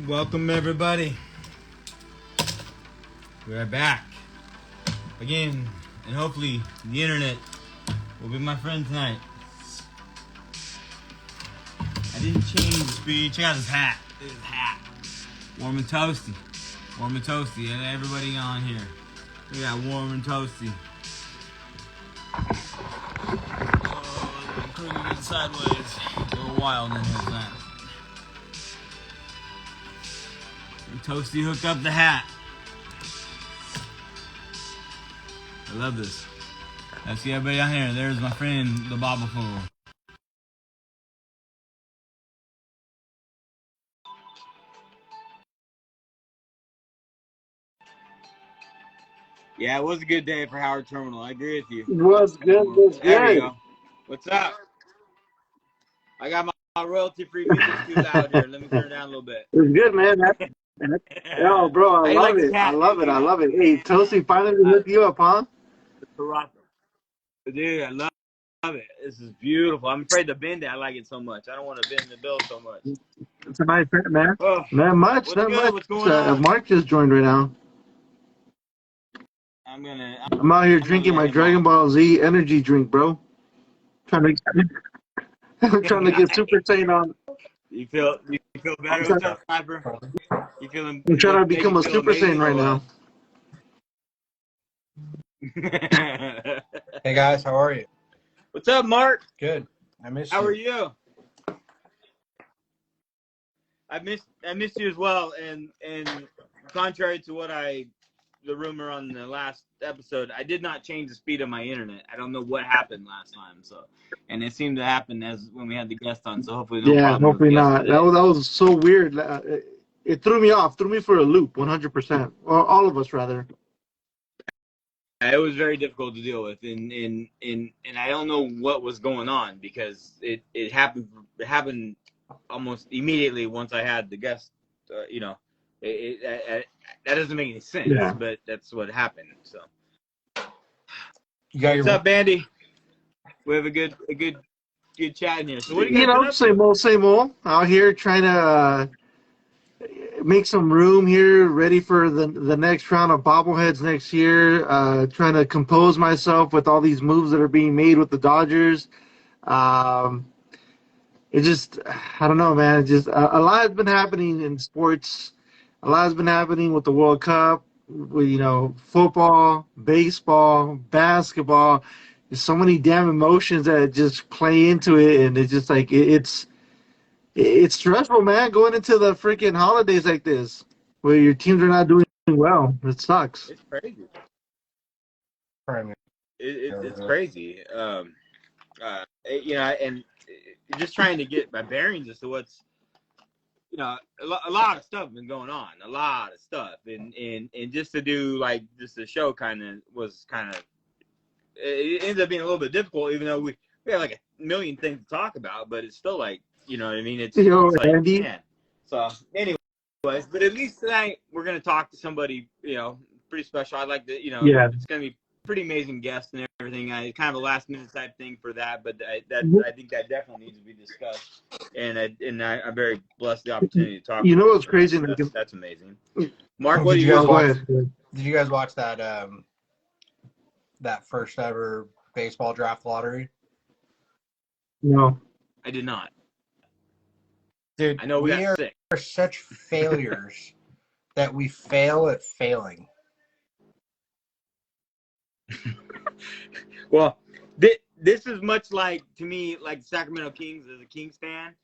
Welcome everybody. We are back again, and hopefully the internet will be my friend tonight. I didn't change the speed. Check out this hat. This hat. Warm and toasty. Warm and toasty. And everybody on here. We got warm and toasty. Oh, I'm cooking it sideways. A little wild in here tonight. Toasty hooked up the hat. I love this. I see everybody out here. There's my friend, the Bobble fool. Yeah, it was a good day for Howard Terminal. I agree with you. Was good. Was There we good. go. What's up? I got my royalty-free music too loud here. Let me turn it down a little bit. It was good, man. Yo, bro, I love it. I love it. I love it. Hey, Toasty finally hooked you up, huh? Toronto. Dude, I love it. This is beautiful. I'm afraid to bend it. I like it so much. I don't want to bend the bill so much. It's a nice print, man. Oh, Not much. what's Not good? much. What's going on? Mark just joined right now. I'm out here drinking my Dragon Ball Z energy drink, bro. I'm trying to get Super Saiyan on. You feel better? What's up, Sniper? You feeling? I'm trying to become a Super Saiyan right now. Hey guys, how are you? What's up, Mark? Good. I missed you. How are you? I missed you as well. And contrary to what the rumor on the last episode, I did not change the speed of my internet. I don't know what happened last time. And it seemed to happen when we had the guest on. So hopefully, no problem. Hopefully not. That was so weird. It threw me off. Threw me for a loop. 100%. Or all of us, rather. It was very difficult to deal with, and I don't know what was going on because it happened almost immediately once I had the guest. That doesn't make any sense, but that's what happened. So, what's up, Bandy? We have a good chat in here. So what are you guys same old. Out here trying to make some room here, ready for the next round of bobbleheads next year. Trying to compose myself with all these moves that are being made with the Dodgers. It just, I don't know, man. It just a lot has been happening in sports. A lot has been happening with the World Cup, with football, baseball, basketball. There's so many damn emotions that just play into it, and it's just like it's stressful, man, going into the freaking holidays like this, where your teams are not doing well. It sucks. It's crazy. It's crazy. And just trying to get my bearings as to what's, a lot of stuff been going on, a lot of stuff, and just to do like just the show it ended up being a little bit difficult, even though we had like a million things to talk about, but it's still like, you know what I mean? It's like, Andy. Man. So anyways, but at least tonight we're going to talk to somebody, pretty special. I'd like to, it's going to be pretty amazing guest and everything. Kind of a last minute type thing for that, but I think that definitely needs to be discussed. And I'm very blessed the opportunity to talk. You know what's crazy? That's amazing. Mark, what do you guys watch? Did you guys watch that that first ever baseball draft lottery? No, I did not. Dude, I know we are such failures that we fail at failing. Well, this is much like, to me, like the Sacramento Kings. As a Kings fan,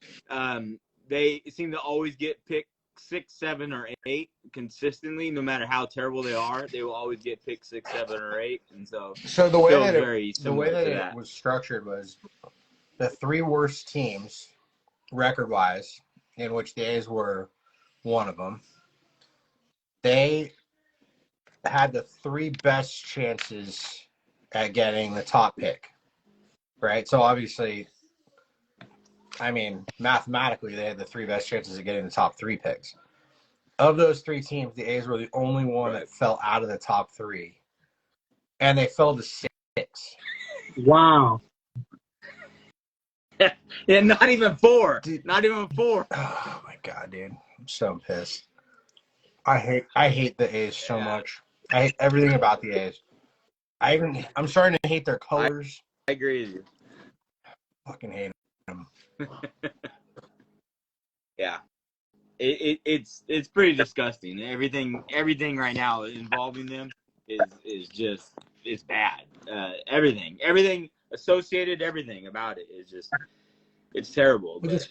they seem to always get picked 6, 7, or 8 consistently. No matter how terrible they are, they will always get picked 6, 7, or 8. And so the way that it was structured was the 3 worst teams, record-wise, in which the A's were one of them. They had the 3 best chances at getting the top pick, right? So obviously, mathematically, they had the 3 best chances of getting the top 3 picks. Of those 3 teams, the A's were the only one that fell out of the top 3, and they fell to 6. Wow. Yeah, not even 4. Dude. Not even 4. Oh my God, dude! I'm so pissed. I hate the A's so much. I hate everything about the A's. I'm starting to hate their colors. I agree with you. Fucking hate them. Yeah. It's pretty disgusting. Everything right now involving them is just it's bad. Everything associated, everything about it is just it's terrible. But this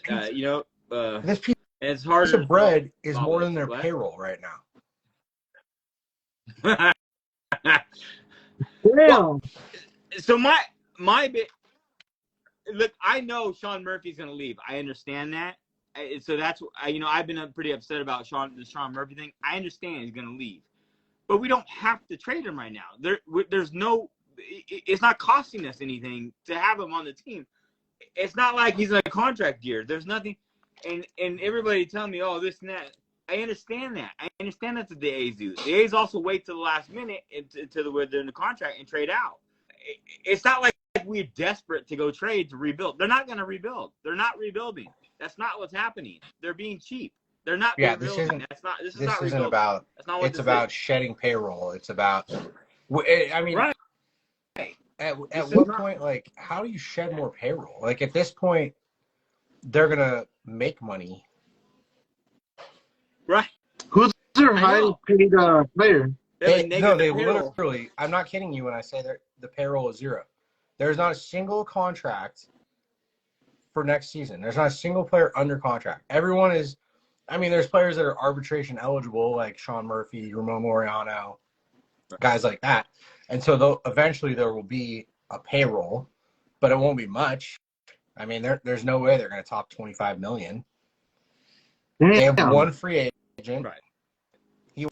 piece it's hard. of bread is more than their payroll right now. Well, so my bit. Look, I know Sean Murphy's going to leave. I understand that. So that's I've been pretty upset about the Sean Murphy thing. I understand he's going to leave, but we don't have to trade him right now. There's no. It's not costing us anything to have him on the team. It's not like he's in a contract year. There's nothing, and everybody telling me, oh, this and that. I understand that. I understand that's what the A's do. The A's also wait till the last minute until they're in the contract and trade out. It's not like we're desperate to go trade to rebuild. They're not going to rebuild. They're not rebuilding. That's not what's happening. They're being cheap. They're not rebuilding. This isn't about. It's about shedding payroll. It's about. I mean, right. At what point, like, how do you shed more payroll? Like, at this point, they're gonna make money. Right. Who's their highest paid player? They literally. I'm not kidding you when I say the payroll is zero. There's not a single contract for next season. There's not a single player under contract. Everyone is. I mean, there's players that are arbitration eligible, like Sean Murphy, Ramon Laureano, guys like that. And so eventually there will be a payroll, but it won't be much. I mean, there's no way they're going to top $25 million. Damn. They have one free agent. Right. He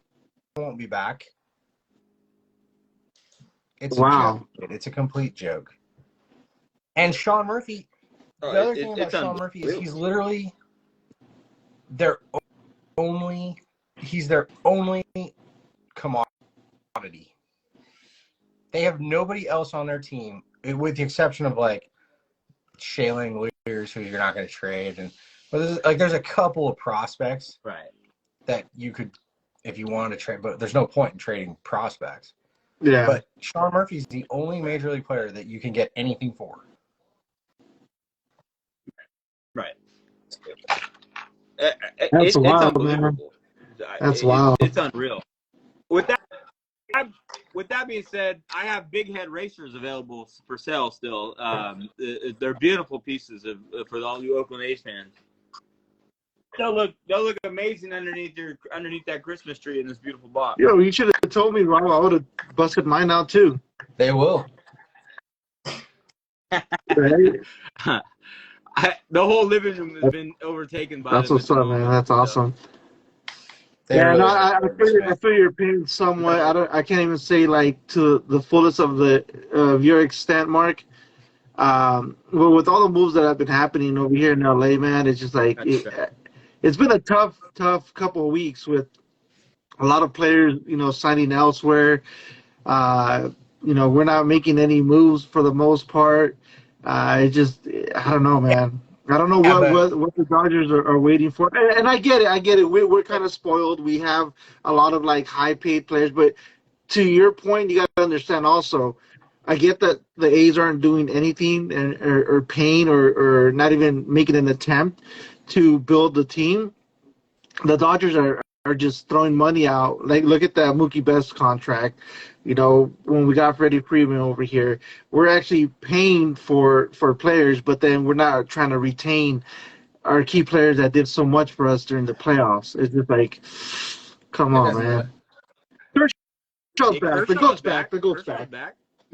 won't be back. It's a joke. It's a complete joke. And Sean Murphy, the other thing about Sean Murphy is he's literally their only commodity. They have nobody else on their team, with the exception of like Shaling Lears, who you're not going to trade, but there's a couple of prospects, right, that you could, if you wanted to trade, but there's no point in trading prospects. Yeah. But Sean Murphy's the only major league player that you can get anything for. Right. That's wild, man. That's wild. It's unreal. With that being said, I have big head racers available for sale still. They're beautiful pieces for all you Oakland A's fans. They'll look amazing underneath that Christmas tree in this beautiful box. Yo, you should have told me, Rob. I would have busted mine out too. They will. Right? The whole living room has been overtaken by. That's what's up, man. That's awesome. Yeah, no, I feel your pain somewhat. I can't even say like to the fullest of your extent, Mark. Well, with all the moves that have been happening over here in LA, man, it's just like it's been a tough couple of weeks with a lot of players, signing elsewhere. We're not making any moves for the most part. I don't know, man. I don't know what the Dodgers are waiting for. And I get it. We're kind of spoiled. We have a lot of like high paid players, but to your point, you got to understand also, I get that the A's aren't doing anything or paying or not even making an attempt to build the team. The Dodgers are just throwing money out. Like, look at that Mookie Betts contract. When we got Freddy Freeman over here, we're actually paying for players, but then we're not trying to retain our key players that did so much for us during the playoffs. It's just like, come on, man. The goat's back. We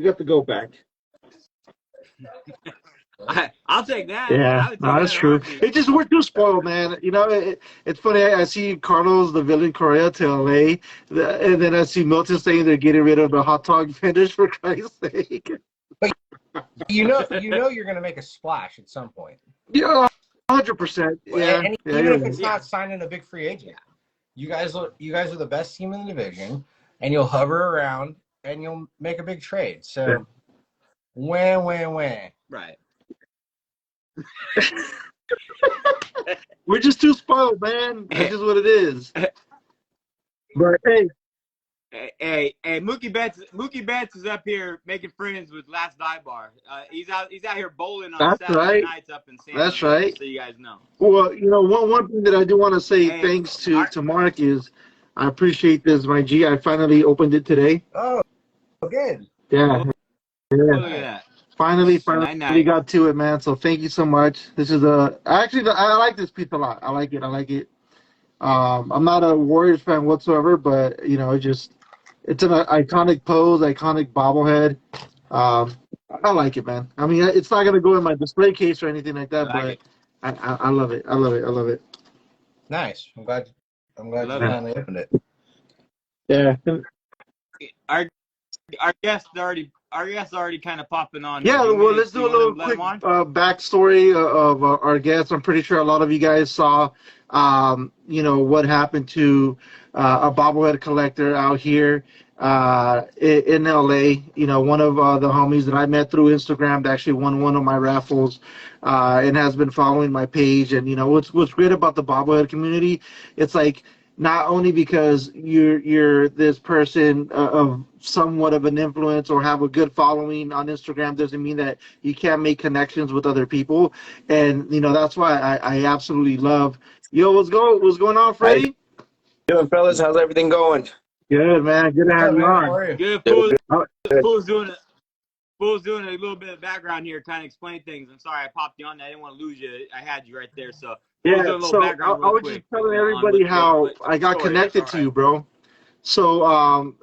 got the goat back. I'll take that. Yeah, that's true. It's just we're too spoiled, man. It's funny. I see Carlos, the villain, Correa to LA, and then I see Milton saying they're getting rid of the hot dog vendors for Christ's sake. But you're going to make a splash at some point. Yeah, 100%. Yeah, and even if it's not signing a big free agent, you guys are the best team in the division, and you'll hover around and you'll make a big trade. So, when. Right. we're just too spoiled, man. That's just what it is. But hey, Mookie Betts is up here making friends with Last Dive Bar. He's out here bowling on that's Saturday right. nights up in San That's Diego. right. So you guys know. Well, one thing that I do want to say thanks to Mark is I appreciate this, my G. I finally opened it today. Oh, good. Yeah. Look at that. Finally Night. got to it, man. So thank you so much. This is I like this piece a lot. I like it. I'm not a Warriors fan whatsoever, but it's an iconic pose, iconic bobblehead. I like it, man. I mean, it's not gonna go in my display case or anything like that, but I love it. I love it. Nice. I'm glad you finally opened it. Yeah. Our guests already kind of popping on. Yeah, well, let's do a little quick backstory of our guests. I'm pretty sure a lot of you guys saw, what happened to a bobblehead collector out here in LA. One of the homies that I met through Instagram that actually won one of my raffles and has been following my page. And what's great about the bobblehead community, it's like not only because you're this person of somewhat of an influence or have a good following on Instagram doesn't mean that you can't make connections with other people. And that's why I absolutely love. Yo, what's going on, Freddy? How you doing, fellas? How's everything going? Good, man. Good to have you on. Good. Fool's doing a little bit of background here, kind of explain things. I'm sorry I popped you on. I didn't want to lose you. I had you right there, so. Yeah, so I was just telling everybody how I got connected to you, bro. So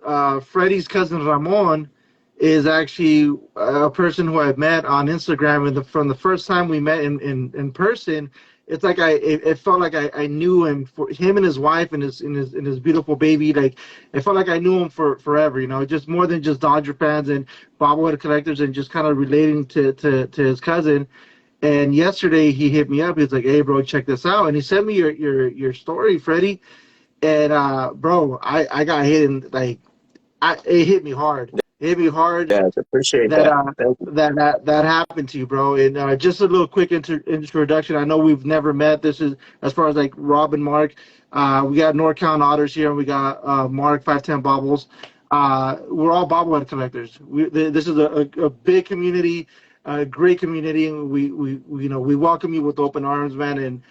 Freddy's cousin Ramon is actually a person who I met on Instagram, and from the first time we met in person, it's like it felt like I knew him, for him and his wife and his beautiful baby. Like it felt like I knew him for forever. Just more than just Dodger fans and bobblehead collectors, and just kind of relating to his cousin. And yesterday he hit me up. He's like, "Hey, bro, check this out." And he sent me your story, Freddie. And bro, I got hit, and it hit me hard. It hit me hard. Yeah, I appreciate that happened to you, bro. And just a little quick introduction. I know we've never met. This is as far as like Rob and Mark. We got NorCal Otters here, and we got Mark 510 Bobbles. We're all bobblehead collectors. This is a big community. A great community, and we welcome you with open arms, man. And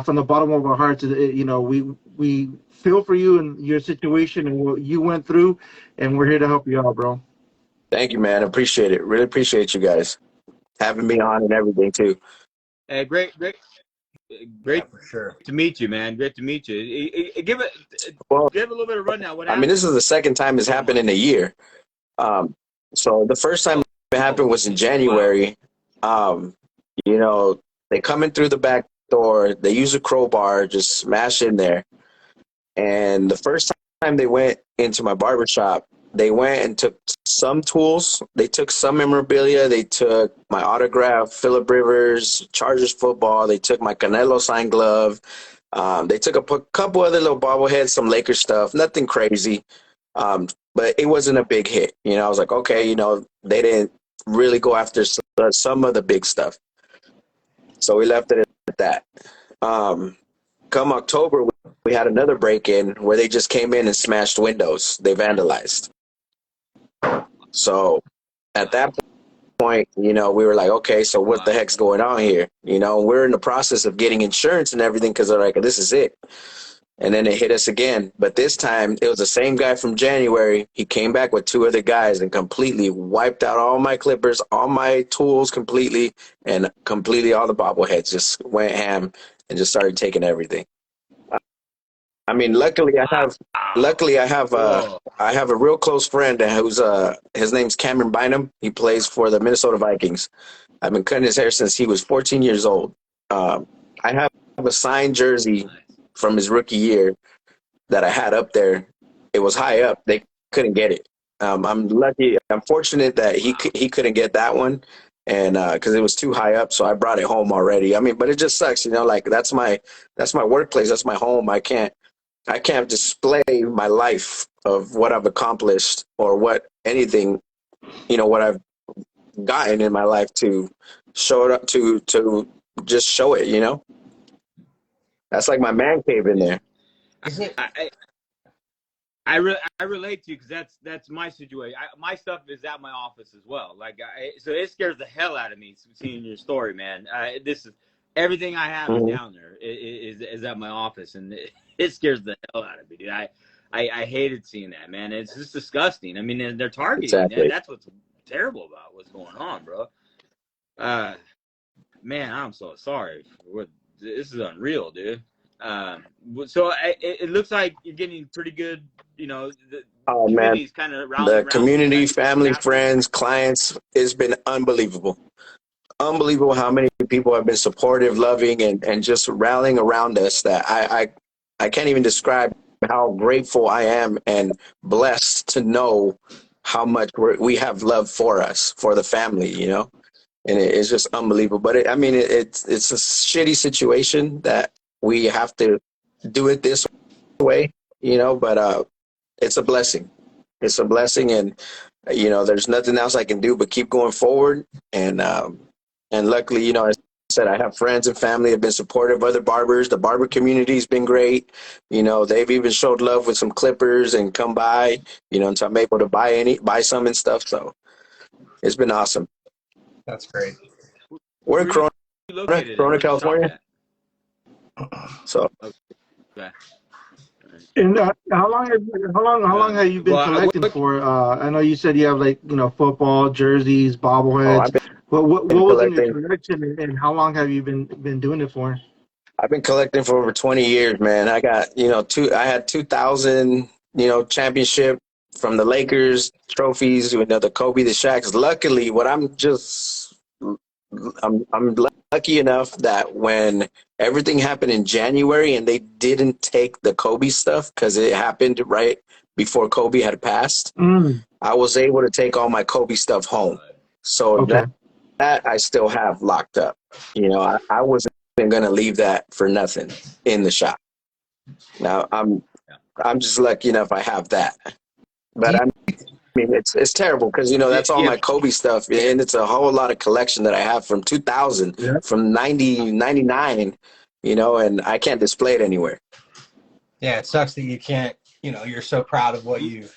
from the bottom of our hearts, we feel for you and your situation and what you went through, and we're here to help you out, bro. Thank you, man. Appreciate it. Really appreciate you guys having me on and everything too. Hey, great for sure to meet you, man. Great to meet you. Give a little bit of rundown. What happened? I mean, this is the second time it's happened in a year. So the first time it happened was in January. They come in through the back door. They use a crowbar, just smash in there. And the first time they went into my barber shop, they went and took some tools. They took some memorabilia. They took my autograph, Phillip Rivers, Chargers football. They took my Canelo signed glove. They took a couple other little bobbleheads, some Lakers stuff, nothing crazy. But it wasn't a big hit. I was like, okay, they didn't really go after some of the big stuff. So we left it at that. Come October, we had another break-in where they just came in and smashed windows. They vandalized. So at that point, we were like, okay, so what the heck's going on here? We're in the process of getting insurance and everything because they're like, this is it. And then it hit us again. But this time, it was the same guy from January. He came back with two other guys and completely wiped out all my clippers, all my tools completely, and completely all the bobbleheads. Just went ham and just started taking everything. I mean, luckily I have a real close friend who's his name's Cameron Bynum. He plays for the Minnesota Vikings. I've been cutting his hair since he was 14 years old. I have a signed jersey from his rookie year that I had up there. It was high up. They couldn't get it. I'm fortunate that he couldn't get that one, and because it was too high up, so I brought it home already. I mean, but it just sucks, like that's my workplace, that's my home. I can't display my life of what I've accomplished or what anything, what I've gotten in my life to show it up to just show it, That's like my man cave in there. Is it? I relate to you because that's my situation. My stuff is at my office as well. Like, so it scares the hell out of me seeing your story, man. This is everything I have is down there. Is at my office, and it scares the hell out of me, dude. I hated seeing that, man. It's just disgusting. I mean, they're targeting. Exactly. That's what's terrible about what's going on, bro. Man, I'm so sorry. This is unreal, dude. So it looks like you're getting pretty good. You know, the community's kind of rallying around. The community, family, friends, clients, it's been unbelievable. Unbelievable how many people have been supportive, loving, and just rallying around us that I can't even describe how grateful I am and blessed to know how much we have love for us, for the family, you know, and it's just unbelievable. But it's a shitty situation that we have to do it this way, you know, but it's a blessing. It's a blessing, and you know, there's nothing else I can do but keep going forward. And luckily, you know, as I said, I have friends and family have been supportive. Other barbers, the barber community's been great. You know, they've even showed love with some clippers and come by. You know, and so I'm able to buy some and stuff. So it's been awesome. That's great. We're in Corona, California. So. Okay. And how long have you been collecting for? I know you said you have, like, you know, football jerseys, bobbleheads. What was in your collection, and how long have you been doing it for? I've been collecting for over 20 years, man. I got, you know, I had 2000, you know, championship from the Lakers trophies, you know, the Kobe, the Shaqs. Luckily, I'm lucky enough that when everything happened in January and they didn't take the Kobe stuff because it happened right before Kobe had passed, I was able to take all my Kobe stuff home. So that I still have locked up. You know, I wasn't going to leave that for nothing in the shop. Now I'm just lucky enough I have that. But I mean, it's terrible because, you know, that's all my Kobe stuff, and it's a whole lot of collection that I have from 2000, from 99, you know, and I can't display it anywhere. Yeah, it sucks that you can't, you know, you're so proud of what you've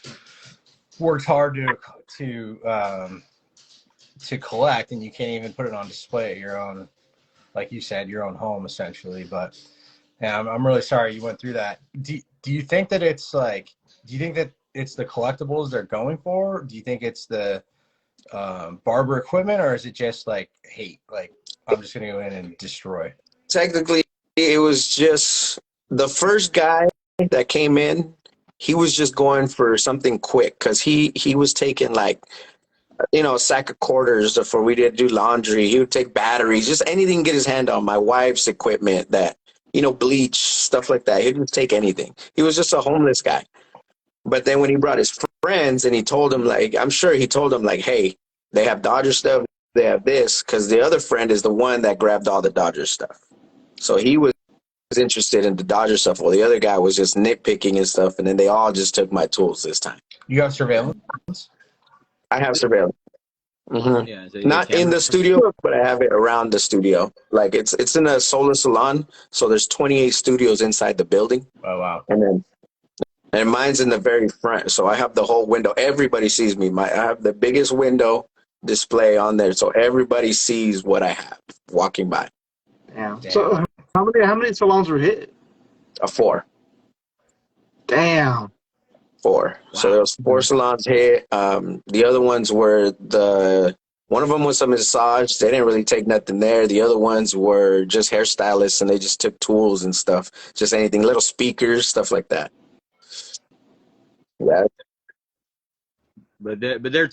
worked hard to collect, and you can't even put it on display at your own, like you said, your own home essentially. But yeah, I'm really sorry you went through that. Do you think that it's like, do you think that it's the collectibles they're going for? Do you think it's the barber equipment, or is it just like hate? Like, I'm just going to go in and destroy? Technically, it was just the first guy that came in. He was just going for something quick because he was taking, like, you know, a sack of quarters for we did do laundry. He would take batteries, just anything to get his hand on. My wife's equipment, that, you know, bleach, stuff like that. He didn't take anything. He was just a homeless guy. But then when he brought his friends and he told them, like, I'm sure he told them, like, hey, they have Dodger stuff, they have this, because the other friend is the one that grabbed all the Dodger stuff. So he was interested in the Dodger stuff, while the other guy was just nitpicking and stuff, and then they all just took my tools this time. You have surveillance? I have surveillance. Mm-hmm. Yeah, so not in the studio, but I have it around the studio. Like, it's in a solar salon, so there's 28 studios inside the building. Oh, wow. And mine's in the very front, so I have the whole window. Everybody sees me. I have the biggest window display on there, so everybody sees what I have walking by. Damn. So how many salons were hit? 4. Damn. 4. Wow. So there was 4 salons hit. The other ones were one of them was a massage. They didn't really take nothing there. The other ones were just hairstylists, and they just took tools and stuff, just anything, little speakers, stuff like that. Yeah. But they're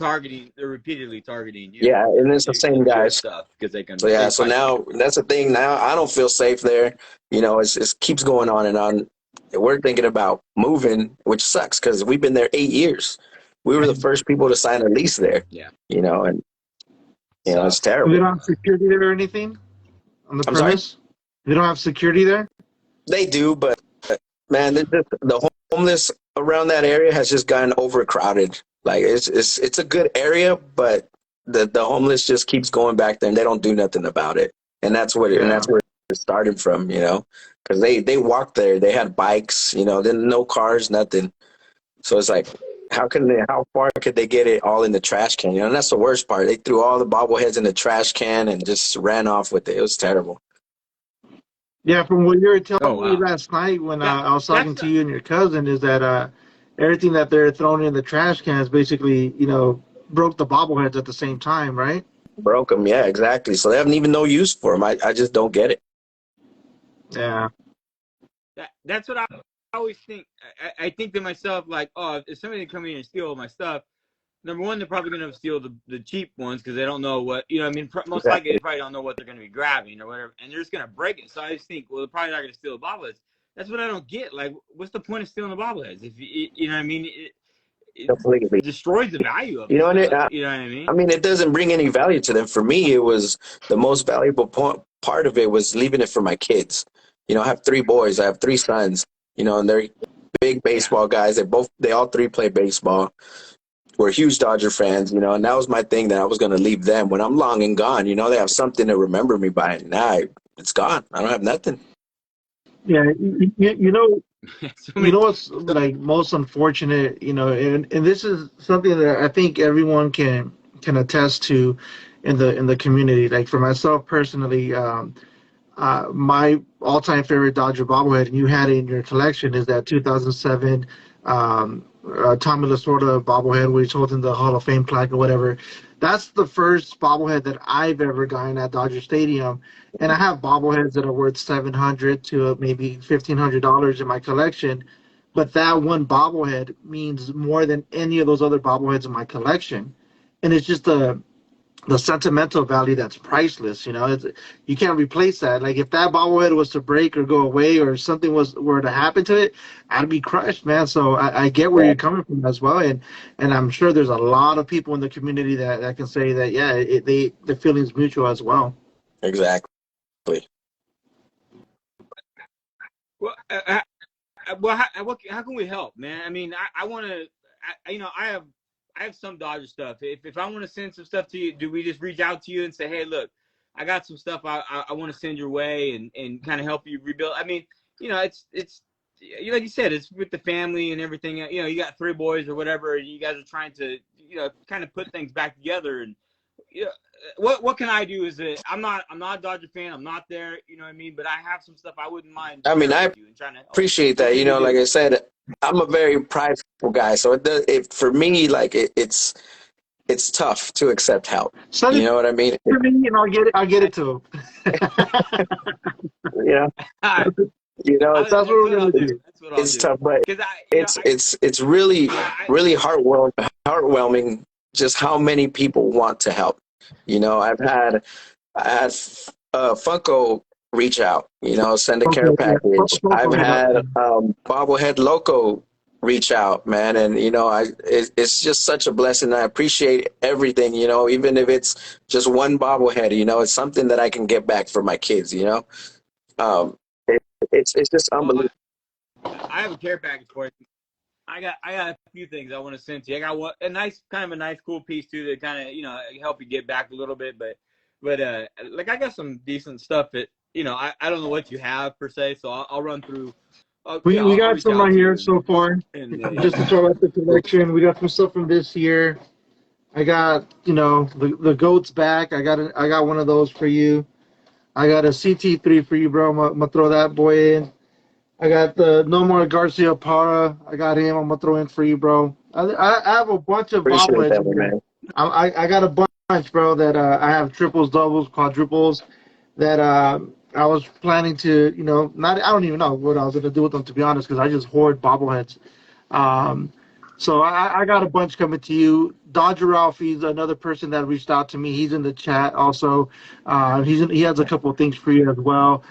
repeatedly targeting you. Yeah, and it's the same guys. Stuff because they can. So now that's the thing. Now I don't feel safe there. You know, it keeps going on and on. We're thinking about moving, which sucks because we've been there 8 years. We were the first people to sign a lease there. Yeah. You know, and you know, it's terrible. They don't have security there or anything on the premise? They don't have security there? They do, but man, the homeless around that area has just gotten overcrowded. Like, it's a good area, but the homeless just keeps going back there, and they don't do nothing about it. And that's what started from, you know, because they walked there. They had bikes, you know, then no cars, nothing. So it's like, how far could they get it all in the trash can? You know, and that's the worst part. They threw all the bobbleheads in the trash can and just ran off with it. It was terrible. Yeah, from what you were telling me wow. last night when I was talking That's to you and your cousin, is that everything that they're throwing in the trash cans basically, broke the bobbleheads at the same time, right? Broke them, yeah, exactly. So they have even no use for them. I just don't get it. Yeah. that's what I always think. I think to myself, like, oh, if somebody come in and steal all my stuff, number one, they're probably going to steal the cheap ones because they don't know what, I mean, most likely they probably don't know what they're going to be grabbing or whatever, and they're just going to break it. So I just think, well, they're probably not going to steal the bobbleheads. That's what I don't get. Like, what's the point of stealing the bobbleheads? If you know what I mean? It destroys the value of it. You know what I mean? I mean, it doesn't bring any value to them. For me, it was the most valuable part of it was leaving it for my kids. You know, I have 3 boys. I have 3 sons. You know, and they're big baseball guys. They all 3 play baseball. We're huge Dodger fans. You know, and that was my thing that I was going to leave them when I'm long and gone. You know, they have something to remember me by. Now it's gone. I don't have nothing. Yeah, you know, you know what's like most unfortunate, and this is something that I think everyone can attest to in the community. Like for myself personally, my all-time favorite Dodger bobblehead, and you had it in your collection, is that 2007 Tommy Lasorda bobblehead where he's holding the Hall of Fame plaque or whatever. That's the first bobblehead that I've ever gotten at Dodger Stadium, and I have bobbleheads that are worth $700 to maybe $1,500 in my collection. But that one bobblehead means more than any of those other bobbleheads in my collection, and it's just the sentimental value that's priceless. You can't replace that. Like if that bobblehead was to break or go away or something were to happen to it, I'd be crushed, man. So I get where you're coming from as well, and I'm sure there's a lot of people in the community that can say that, yeah, the feeling's mutual as well. Exactly. Well, how can we help, man? I mean, I want to, I have some Dodger stuff. If I want to send some stuff to you, do we just reach out to you and say, hey, look, I got some stuff I want to send your way and kind of help you rebuild? I mean, it's like you said, it's with the family and everything. You got 3 boys or whatever, and you guys are trying to, kind of put things back together. And what can I do? Is that I'm not a Dodger fan. I'm not there. You know what I mean? But I have some stuff I wouldn't mind. I mean, I appreciate that. Like I said, I'm a very prideful guy, so for me, like it's tough to accept help. You know what I mean? For me, I'll get it to him. That's what we're gonna do. It's tough, but it's really heartwarming just how many people want to help. I had Funko reach out, send a care package. I've had Bobblehead Loco reach out, man, and it's just such a blessing. I appreciate everything, even if it's just one bobblehead, it's something that I can get back for my kids, it's just unbelievable. I have a care package for you. I got a few things I want to send to you. I got a nice cool piece too that kind of help you get back a little bit, but like I got some decent stuff that I don't know what you have per se, so I'll run through. We got some right here so far. Just to throw out the collection, we got some stuff from this year. I got the goat's back. I got one of those for you. I got a CT3 for you, bro. I'm gonna throw that boy in. I got the No More Garcia Para. I got him. I'm gonna throw in for you, bro. I have a bunch of bobbleheads. Man. I got a bunch, bro. That I have triples, doubles, quadruples. That I was planning to, I don't even know what I was gonna do with them, to be honest, because I just hoard bobbleheads. So I got a bunch coming to you. Dodger Ralphie's another person that reached out to me. He's in the chat also. He has a couple of things for you as well.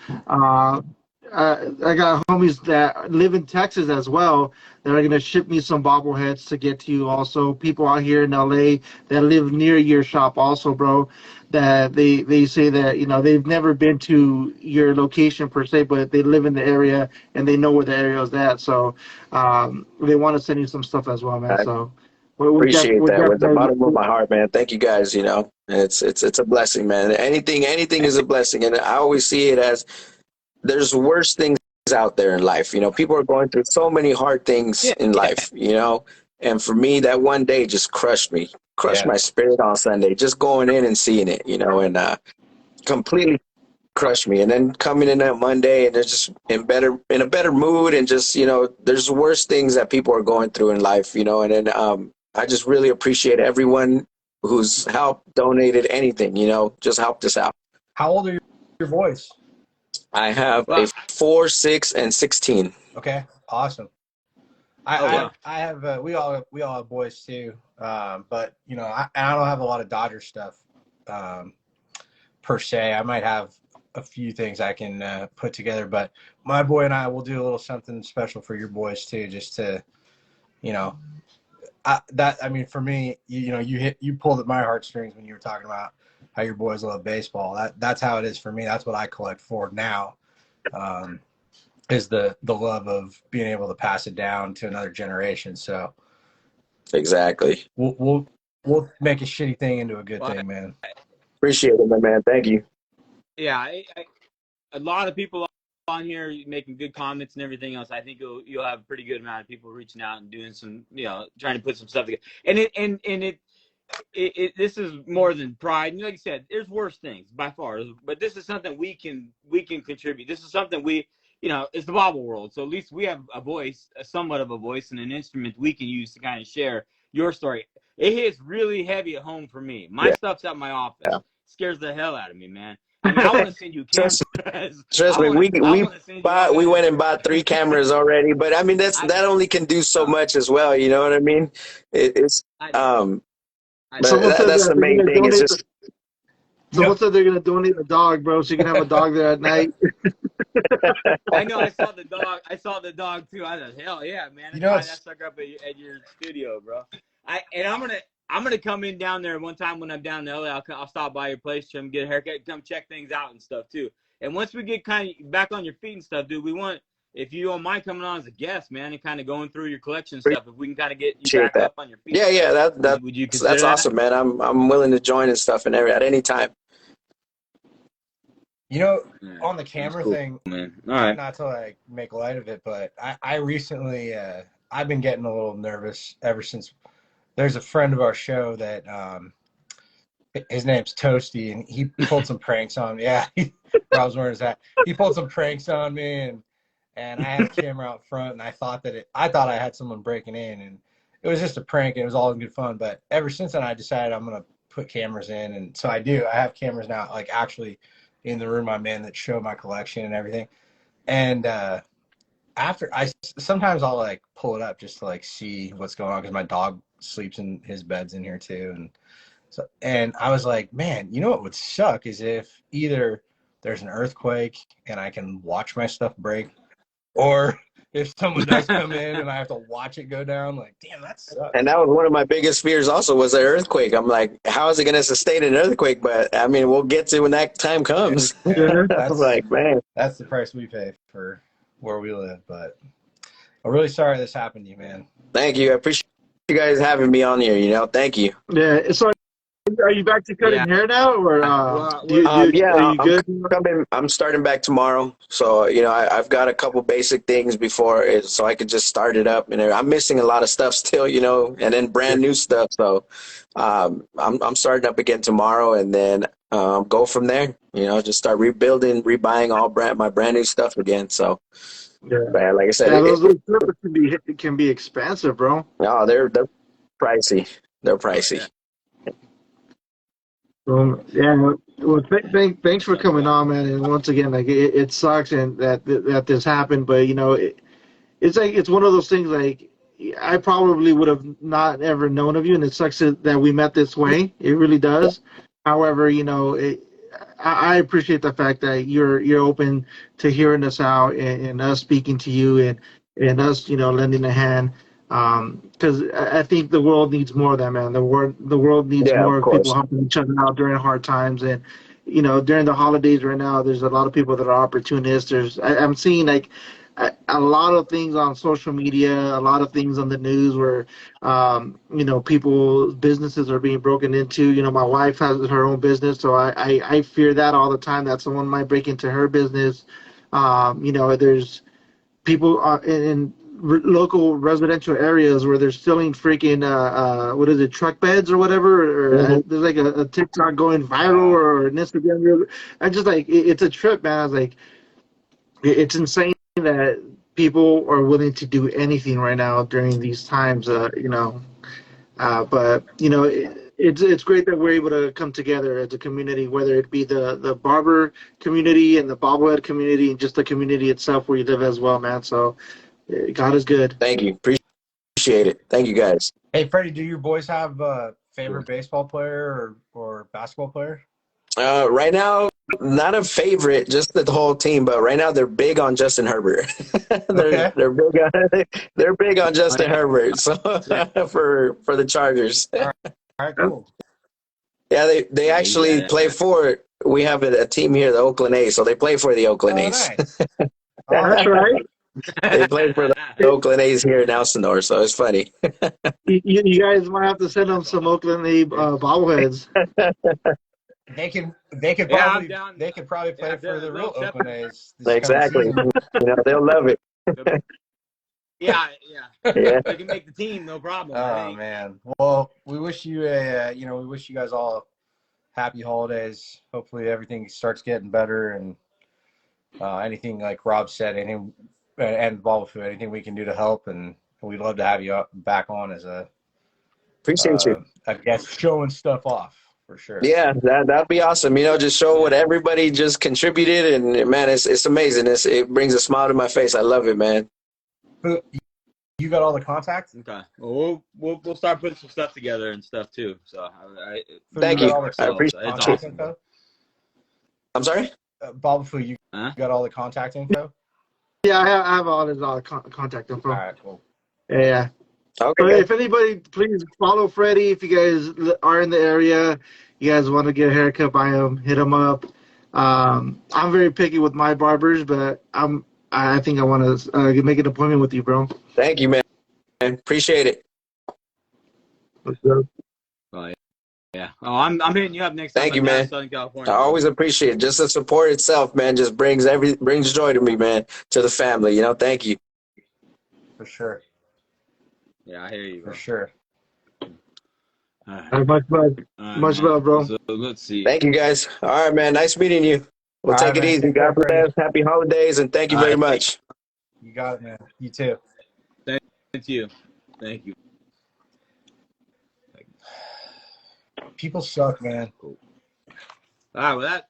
I got homies that live in Texas as well that are going to ship me some bobbleheads to get to you also. People out here in LA that live near your shop also, bro, that they say that, they've never been to your location per se, but they live in the area and they know where the area is at. So they want to send you some stuff as well, man. So Appreciate we're that with the definitely bottom of my heart, man. Thank you guys. You know, it's a blessing, man. Anything is a blessing, and I always see it as there's worse things out there in life. You know, people are going through so many hard things Yeah. in life. You know, and for me, that one day just crushed my spirit on Sunday. Just going in and seeing it, you know, and completely crushed me. And then coming in that Monday and they're just in a better mood, and just, you know, there's worse things that people are going through in life, you know. And then I just really appreciate everyone who's helped, donated, anything, you know, just helped us out. How old are your boys? I have a 4, 6, and 16. Okay, awesome. I have we all have boys too, but you know, I don't have a lot of Dodger stuff per se. I might have a few things I can put together, but my boy and I will do a little something special for your boys too, just to, you know, I mean, for me, you know, you pulled at my heartstrings when you were talking about how your boys love baseball. That's how it is for me. That's what I collect for now. Is the love of being able to pass it down to another generation. So exactly, we'll make a shitty thing into a good thing, man. Appreciate it, my man. Thank you. Yeah, a lot of people on here making good comments and everything else. I think you'll have a pretty good amount of people reaching out and doing some, you know, trying to put some stuff together. And this is more than pride. And like you said, there's worse things by far, but this is something we can contribute. This is something we, you know, it's the Bobble world. So at least we have a voice, somewhat of a voice, and an instrument we can use to kind of share your story. It hits really heavy at home for me. My stuff's at my office. Yeah. Scares the hell out of me, man. I mean, I want to send you cameras. Trust me, we went and bought 3 cameras already, but I mean that only can do so much as well. You know what I mean? It's that's the main thing. It's just someone said they're gonna donate a dog, bro, so you can have a dog there at night. I know. I saw the dog. I saw the dog too. I thought, hell yeah, man! You know, that sucker up at your studio, bro. I'm gonna come in down there one time when I'm down in LA. I'll stop by your place, come get a haircut, come check things out and stuff too. And once we get kind of back on your feet and stuff, dude, we want, if you don't mind coming on as a guest, man, and kind of going through your collection stuff, if we can kind of get you back up on your feet. Yeah, would you consider that's awesome, man. I'm willing to join and stuff and at any time. You know, on the camera thing, man. All right. Not to like make light of it, but I recently I've been getting a little nervous ever since. There's a friend of our show that his name's Toasty, and he pulled some pranks on me. Yeah, I was wearing his hat. He pulled some pranks on me, and I had a camera out front, and I thought I had someone breaking in, and it was just a prank, and it was all in good fun. But ever since then, I decided I'm gonna put cameras in, and so I do. I have cameras now, like actually in the room I'm in, that show my collection and everything. And sometimes I'll like pull it up just to like see what's going on, because my dog sleeps in his bed's in here too. And I was like, man, you know what would suck is if either there's an earthquake and I can watch my stuff break, or if someone does come in and I have to watch it go down. Like, damn, that sucks. And that was one of my biggest fears also, was an earthquake. I'm like, how is it going to sustain an earthquake? But I mean, we'll get to when that time comes. Yeah, I was like, man, that's the price we pay for where we live. But I'm really sorry this happened to you, man. Thank you. I appreciate you guys having me on here, you know. Thank you. Yeah. So are you back to cutting hair now, or are you good? I'm starting back tomorrow. So, you know, I've got a couple basic things before so I could just start it up. And I'm missing a lot of stuff still, you know, and then brand new stuff. So I'm starting up again tomorrow, and then go from there, you know, just start rebuilding, rebuying my brand new stuff again. So, yeah, like I said, those can be expensive, bro. No, they're pricey. They're pricey. Well, thanks for coming on, man. And once again, like it sucks and that this happened, but you know, it's like it's one of those things. Like I probably would have not ever known of you, and it sucks that we met this way. It really does. However, you know, I appreciate the fact that you're open to hearing us out and us speaking to you and us, you know, lending a hand. Because I think the world needs more of that, man. The world needs more people helping each other out during hard times. And, you know, during the holidays right now, there's a lot of people that are opportunists. I'm seeing, like, a lot of things on social media, a lot of things on the news where, people's businesses are being broken into. My wife has her own business, so I fear that all the time that someone might break into her business. There's people in local residential areas where they're stealing freaking what is it, truck beds or whatever, or there's like a TikTok going viral or an Instagram reel. I just like it's a trip, man. I was like, it's insane that people are willing to do anything right now during these times. It's great that we're able to come together as a community, whether it be the barber community and the bobblehead community and just the community itself where you live as well, man. So God is good. Thank you. Appreciate it. Thank you, guys. Hey, Freddie, do your boys have a favorite baseball player or basketball player? Right now, not a favorite, just the whole team. But right now, they're big on Justin Herbert. they're big on Justin Herbert. So for the Chargers. All right, cool. Yeah, they actually play for it. We have a team here, the Oakland A's. So they play for the Oakland A's. Nice. That's right. They play for the Oakland A's here in Elsinore, so it's funny. You guys might have to send them some Oakland A's bobbleheads. They could probably play for the real Oakland A's. Exactly. They'll love it. Yeah. They can make the team, no problem. Oh man. Well, we wish you we wish you guys all happy holidays. Hopefully everything starts getting better, and anything like Rob said, anything and Bobble Food, anything we can do to help, and we'd love to have you back on as appreciate you. I guess showing stuff off for sure. Yeah, that'd be awesome. Just show what everybody just contributed, and man, it's amazing. It brings a smile to my face. I love it, man. You got all the contacts? Okay. Well, we'll start putting some stuff together and stuff too. So thank you. I appreciate it. Awesome. I'm sorry? Bobble Food, you got all the contact info? Yeah, I have all his contact info. All right, cool. Yeah. Okay. So if anybody, please follow Freddy. If you guys are in the area, you guys want to get a haircut by him, hit him up. I'm very picky with my barbers, but I think I want to make an appointment with you, bro. Thank you, man. Appreciate it. What's up? Oh, yeah. Oh, I'm hitting you up next time. Thank you, man. Southern California. I always appreciate it. Just the support itself, man, just brings joy to me, man, to the family. Thank you. For sure. Yeah, I hear you, bro. For sure. All right. Much love, bro. So let's see. Thank you, guys. All right, man. Nice meeting you. We'll take it easy. God bless. Happy holidays, and thank you very much. You got it, man. You too. Thank you. Thank you. People suck, man. Cool. All right, well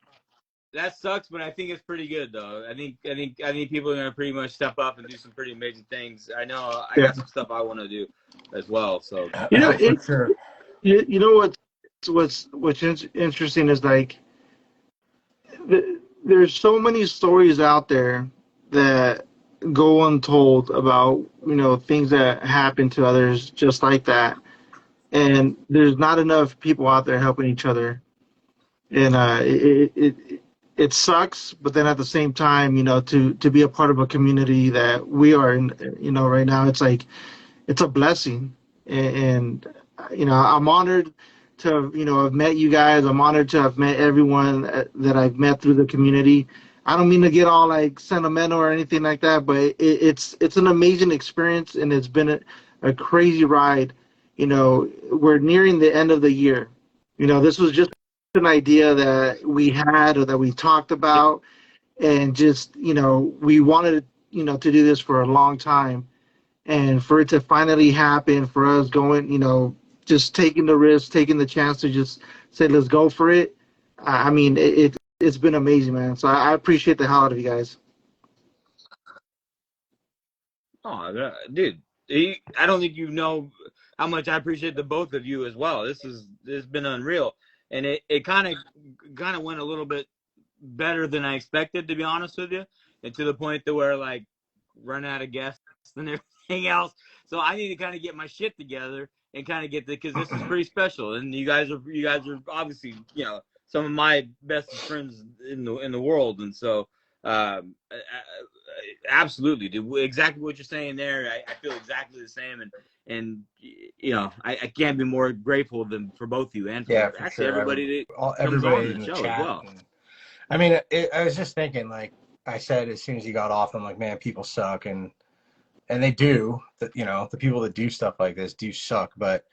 that sucks, but I think it's pretty good though. I think people are gonna pretty much step up and do some pretty amazing things. I know I got some stuff I want to do as well. So sure. You know what's interesting is like there's so many stories out there that go untold about things that happen to others just like that, and there's not enough people out there helping each other, and it sucks. But then at the same time, to be a part of a community that we are in, right now, it's like it's a blessing, and I'm honored to have met you guys. I'm honored to have met everyone that I've met through the community. I don't mean to get all like sentimental or anything like that, but it's an amazing experience, and it's been a crazy ride. We're nearing the end of the year. This was just an idea that we had or that we talked about, and just we wanted to do this for a long time, and for it to finally happen, for us going, just taking the risk, taking the chance to just say let's go for it. I mean, it's been amazing, man. So I appreciate the hell out of you guys. Oh, dude, I don't think you know how much I appreciate the both of you as well. This has been unreal, and it kind of went a little bit better than I expected, to be honest with you, and to the point that we're like running out of guests and everything else. So I need to kind of get my shit together and kind of get because this is pretty special, and you guys are obviously some of my best friends in the world, and so absolutely, dude. Exactly what you're saying there. I feel exactly the same, and you know, I can't be more grateful than for both you and for actually sure. everybody that comes everybody on in the show chat. as well. And, I mean, I was just thinking, like I said, as soon as you got off, I'm like, man, people suck, and they do. That, you know, the people that do stuff like this do suck, but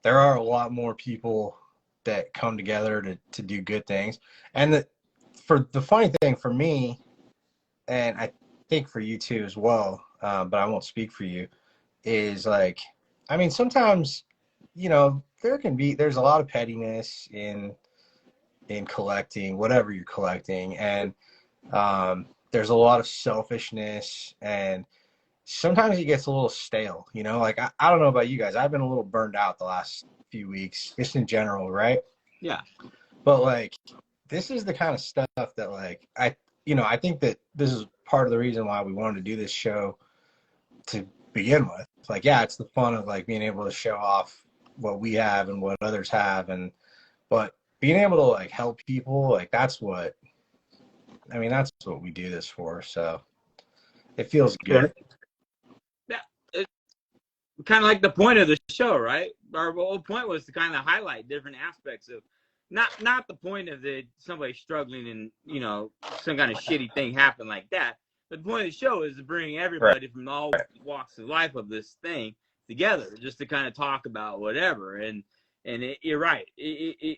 there are a lot more people that come together to do good things. And for the funny thing for me, and I think for you too as well, but I won't speak for you, is like, I mean, sometimes, you know, there's a lot of pettiness in collecting whatever you're collecting, and there's a lot of selfishness, and sometimes it gets a little stale, you know. Like I don't know about you guys, I've been a little burned out the last few weeks, just in general, right? Yeah. But like, this is the kind of stuff that, like, I think that this is part of the reason why we wanted to do this show to begin with. Like, yeah, it's the fun of like being able to show off what we have and what others have, but being able to like help people, like that's what we do this for. So it feels good. Yeah, it's kind of like the point of the show, right? Our whole point was to kind of highlight different aspects of not the point of somebody struggling and, you know, some kind of shitty thing happen like that. But the point of the show is to bring everybody from all walks of life of this thing together, just to kind of talk about whatever. And you're right. It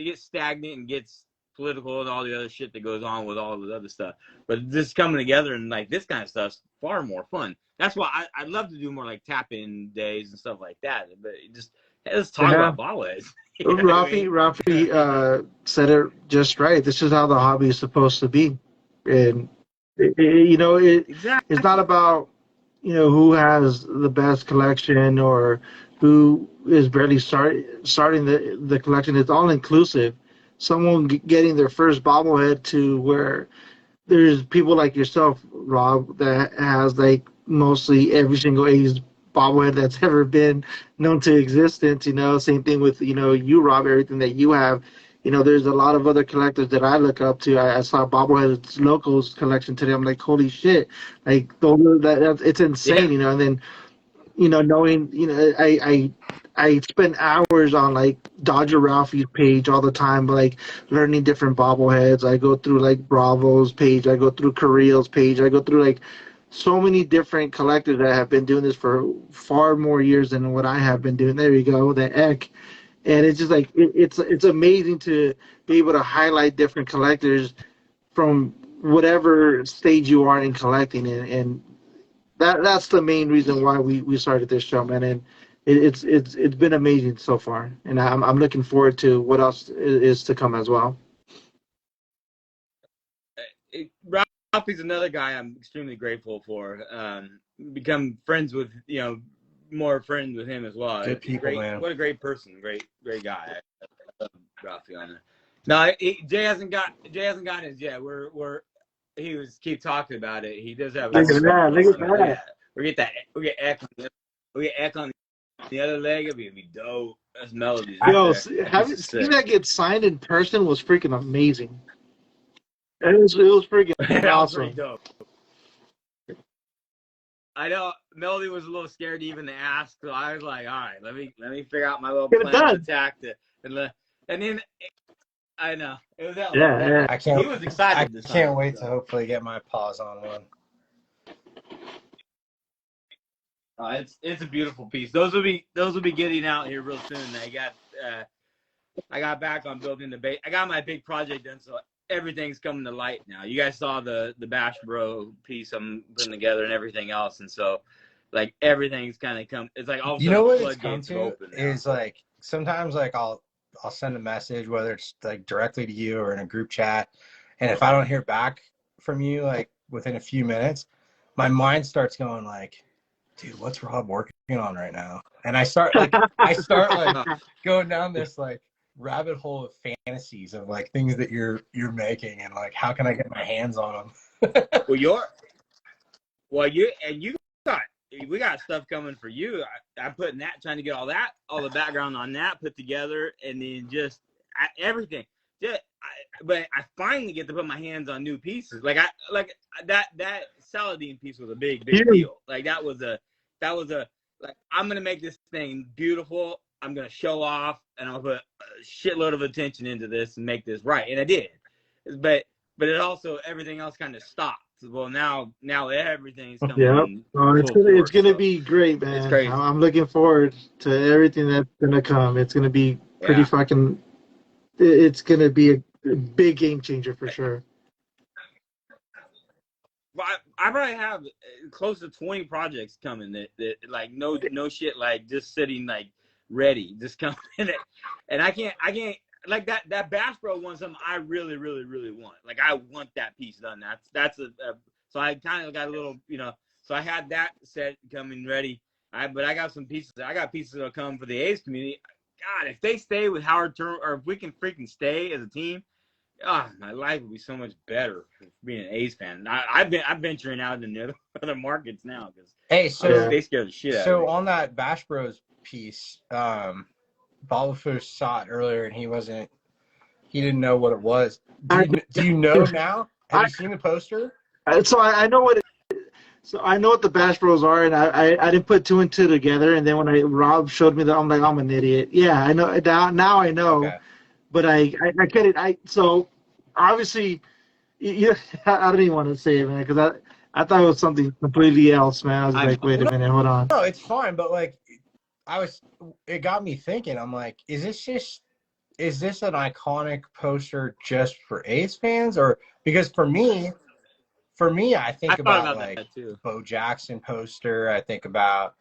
gets stagnant and gets political and all the other shit that goes on with all the other stuff. But this coming together and like this kind of stuff's far more fun. That's why I'd love to do more like tap-in days and stuff like that. But let's talk about bobbleheads. Rafi said it just right. This is how the hobby is supposed to be. And, you know, exactly. It's not about, you know, who has the best collection or who is barely starting the collection. It's all inclusive. Someone getting their first bobblehead to where there's people like yourself, Rob, that has like mostly every single 80s bobblehead that's ever been known to existence. You know, same thing with, you know, you, Rob, everything that you have. You know, there's a lot of other collectors that I look up to. I saw Bobblehead's Locals collection today. I'm like, holy shit! Like, it's insane, you know. And then, you know, knowing, you know, I spend hours on like Dodger Ralphie's page all the time, like learning different bobbleheads. I go through like Bravo's page. I go through Carril's page. I go through like so many different collectors that have been doing this for far more years than what I have been doing. There you go, the Eck. And it's just like it's amazing to be able to highlight different collectors from whatever stage you are in collecting, and that's the main reason why we started this show, man. And it's been amazing so far, and I'm looking forward to what else is to come as well. Ralphie's another guy I'm extremely grateful for. Become friends with, you know, more friends with him as well. Good people, man. What a great person, great guy. I love Ralphie on there. No, Jay hasn't gotten his yet. He was keep talking about it. He does have. Look at that! We get Eck on the other leg. It'd be dope. That's melodies. Yo, seeing that get signed in person was freaking amazing. It was freaking awesome. Pretty dope. I know Melody was a little scared to even ask, so I was like, all right, let me figure out my little plan of attack and then I know it was that. Yeah. He was excited. I can't wait to hopefully get my paws on one. It's a beautiful piece. Those will be getting out here real soon. I got back on building the base. I got my big project done, so everything's coming to light now. You guys saw the Bash Bro piece I'm putting together and everything else, and so like everything's kind of come. It's like all of a sudden, you know what the it's come to open is like sometimes like I'll send a message, whether it's like directly to you or in a group chat, and if I don't hear back from you like within a few minutes, my mind starts going like, dude, what's Rob working on right now? And I start like going down this like rabbit hole of fantasies of like things that you're making and like how can I get my hands on them. We got stuff coming for you. I'm putting that, trying to get all the background on that put together, and then just everything. but I finally get to put my hands on new pieces. Like that Saladin piece was a big deal. Like that was a like, I'm gonna make this thing beautiful. I'm gonna show off, and I'll put a shitload of attention into this and make this right. And I did, but it also, everything else kind of stopped. Well, now everything's coming. Yeah, it's gonna be great, man. It's crazy. I'm looking forward to everything that's gonna come. It's gonna be pretty fucking. It's gonna be a big game changer for sure. I probably have close to 20 projects coming that like no shit, like just sitting like ready, just coming. And I can't like that Bass Pro one, something I really want. Like I want that piece done. That's so I kind of got a little, so I had that set coming ready. But I got some pieces. I got pieces that'll come for the A's community. God, if they stay with Howard Turner, or if we can freaking stay as a team, my life would be so much better for being an A's fan. I'm venturing out into other markets now because they scare the shit out of me. So on that Bash Bros piece, Bobble saw it earlier and he didn't know what it was. Do you know now? Have you seen the poster? So I know what So I know what the Bash Bros are, and I didn't put two and two together. And then when Rob showed me that, I'm like, I'm an idiot. Yeah, I know now. I know, okay. But I couldn't. So obviously, I don't even want to say it, man, because I thought it was something completely else, man. I was like, wait a minute, hold on. No, it's fine, but like, it got me thinking. I'm like, is this an iconic poster just for A's fans, or because for me, I think about like Bo Jackson poster. I think about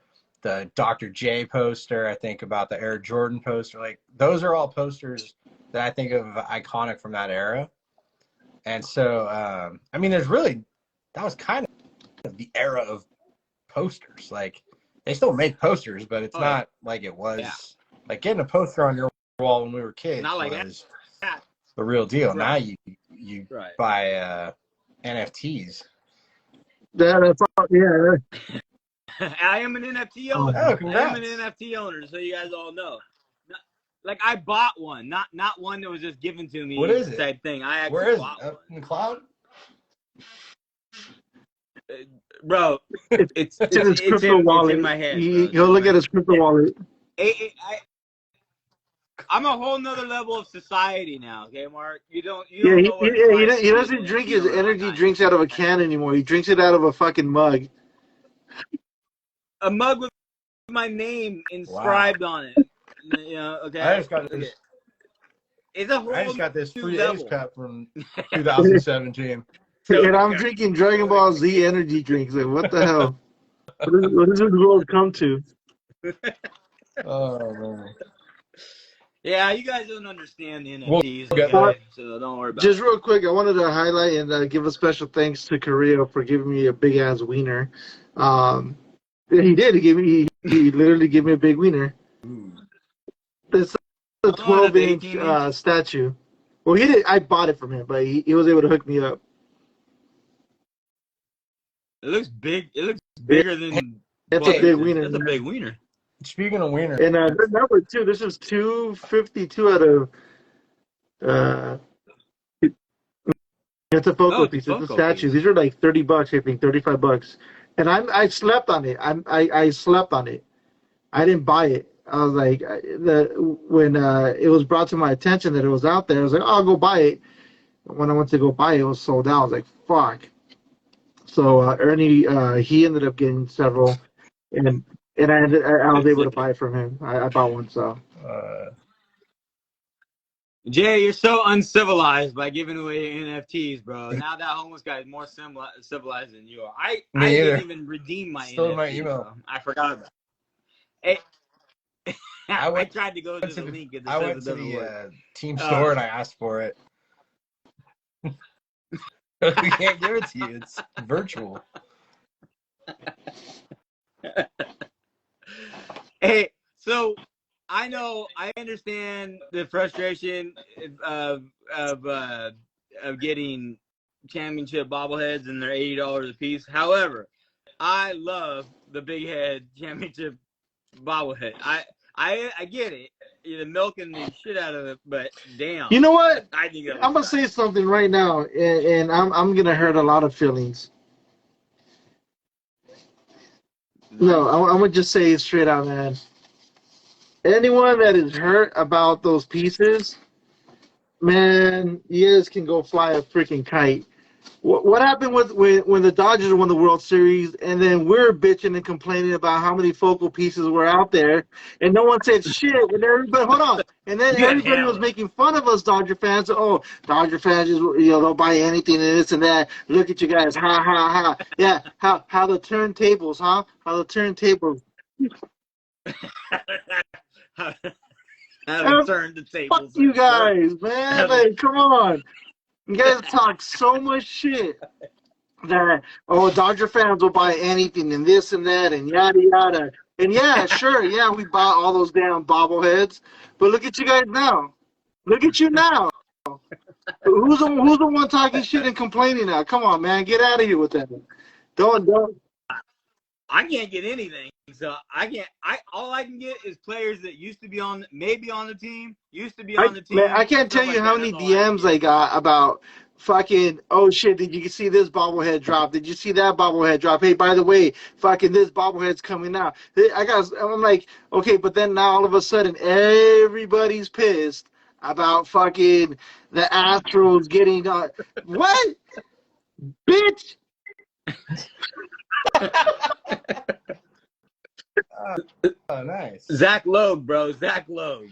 the Dr. J poster. I think about the Air Jordan poster. Like, those are all posters that I think of iconic from that era. And so, I mean, that was kind of the era of posters. Like, they still make posters, but it's not like it was. Yeah. Like, getting a poster on your wall when we were kids was the real deal. Right. Now you buy NFTs. Yeah. I am an NFT owner. Oh, congrats. I am an NFT owner, so you guys all know. Like, I bought one, not one that was just given to me. What is it? Type thing. I actually bought one. In the cloud? Bro, it's in his crypto wallet. It's in my head. Go look at his crypto wallet. I'm a whole nother level of society now, okay, Mark? You don't he doesn't drink his energy drinks out of a can anymore. He drinks it out of a fucking mug. A mug with my name inscribed on it. Okay. I just got this free Ace cup from 2017. And I'm drinking Dragon Ball Z energy drinks. Like, what the hell? What does this world come to? Oh, man. Yeah, you guys don't understand the NFTs, so don't worry about it. Just real quick, I wanted to highlight and give a special thanks to Carrillo for giving me a big ass wiener. He did. He literally gave me a big wiener. It's a 12-inch statue. Well, he did. I bought it from him, but he was able to hook me up. It looks big. It looks bigger than. That's a big wiener. That's a big wiener. Speaking of wiener, and number two, this is 252 out of. It's a Foco piece. It's a statue. These are like $30, I think, $35. And I slept on it. I slept on it. I didn't buy it. I was like, when it was brought to my attention that it was out there, I was like, oh, I'll go buy it. When I went to go buy it, it was sold out. I was like, fuck. So Ernie, he ended up getting several, and I was able to buy it from him. I bought one, so. Jay, you're so uncivilized by giving away NFTs, bro. Now that homeless guy is more civilized than you are. I didn't even redeem my Still NFTs. My email. Bro. I forgot about it. I tried to go to the link. I went to the team store and I asked for it. We can't give it to you. It's virtual. Hey, so I understand the frustration of getting championship bobbleheads and they're $80 a piece. However, I love the big head championship bobblehead. I get it. You're milking the shit out of it, but damn. You know what? I think I'm gonna say something right now, and I'm gonna hurt a lot of feelings. No, I'm gonna just say it straight out, man. Anyone that is hurt about those pieces, man, you guys can go fly a freaking kite. What happened with when the Dodgers won the World Series, and then we're bitching and complaining about how many focal pieces were out there, and no one said shit. And everybody, hold on, and then everybody was making fun of us, Dodger fans. Oh, Dodger fans, they'll buy anything and this and that. Look at you guys, ha ha ha. Yeah, how the turntables, huh? How the turntables. How turn the tables. Fuck you guys, man. Like, come on. You guys talk so much shit that, Dodger fans will buy anything and this and that and yada yada. And yeah, sure, yeah, we bought all those damn bobbleheads. But look at you guys now. Look at you now. Who's the one talking shit and complaining now? Come on, man. Get out of here with that. Don't. I can't get anything. So all I can get is players that used to be on the team. Man, I can't tell you how many DMs I got about fucking, oh shit, did you see this bobblehead drop? Did you see that bobblehead drop? Hey, by the way, fucking this bobblehead's coming out. I'm like, okay, but then now all of a sudden everybody's pissed about fucking the Astros getting what? Bitch! Oh, nice. Zach Logue, bro. Zach Logue.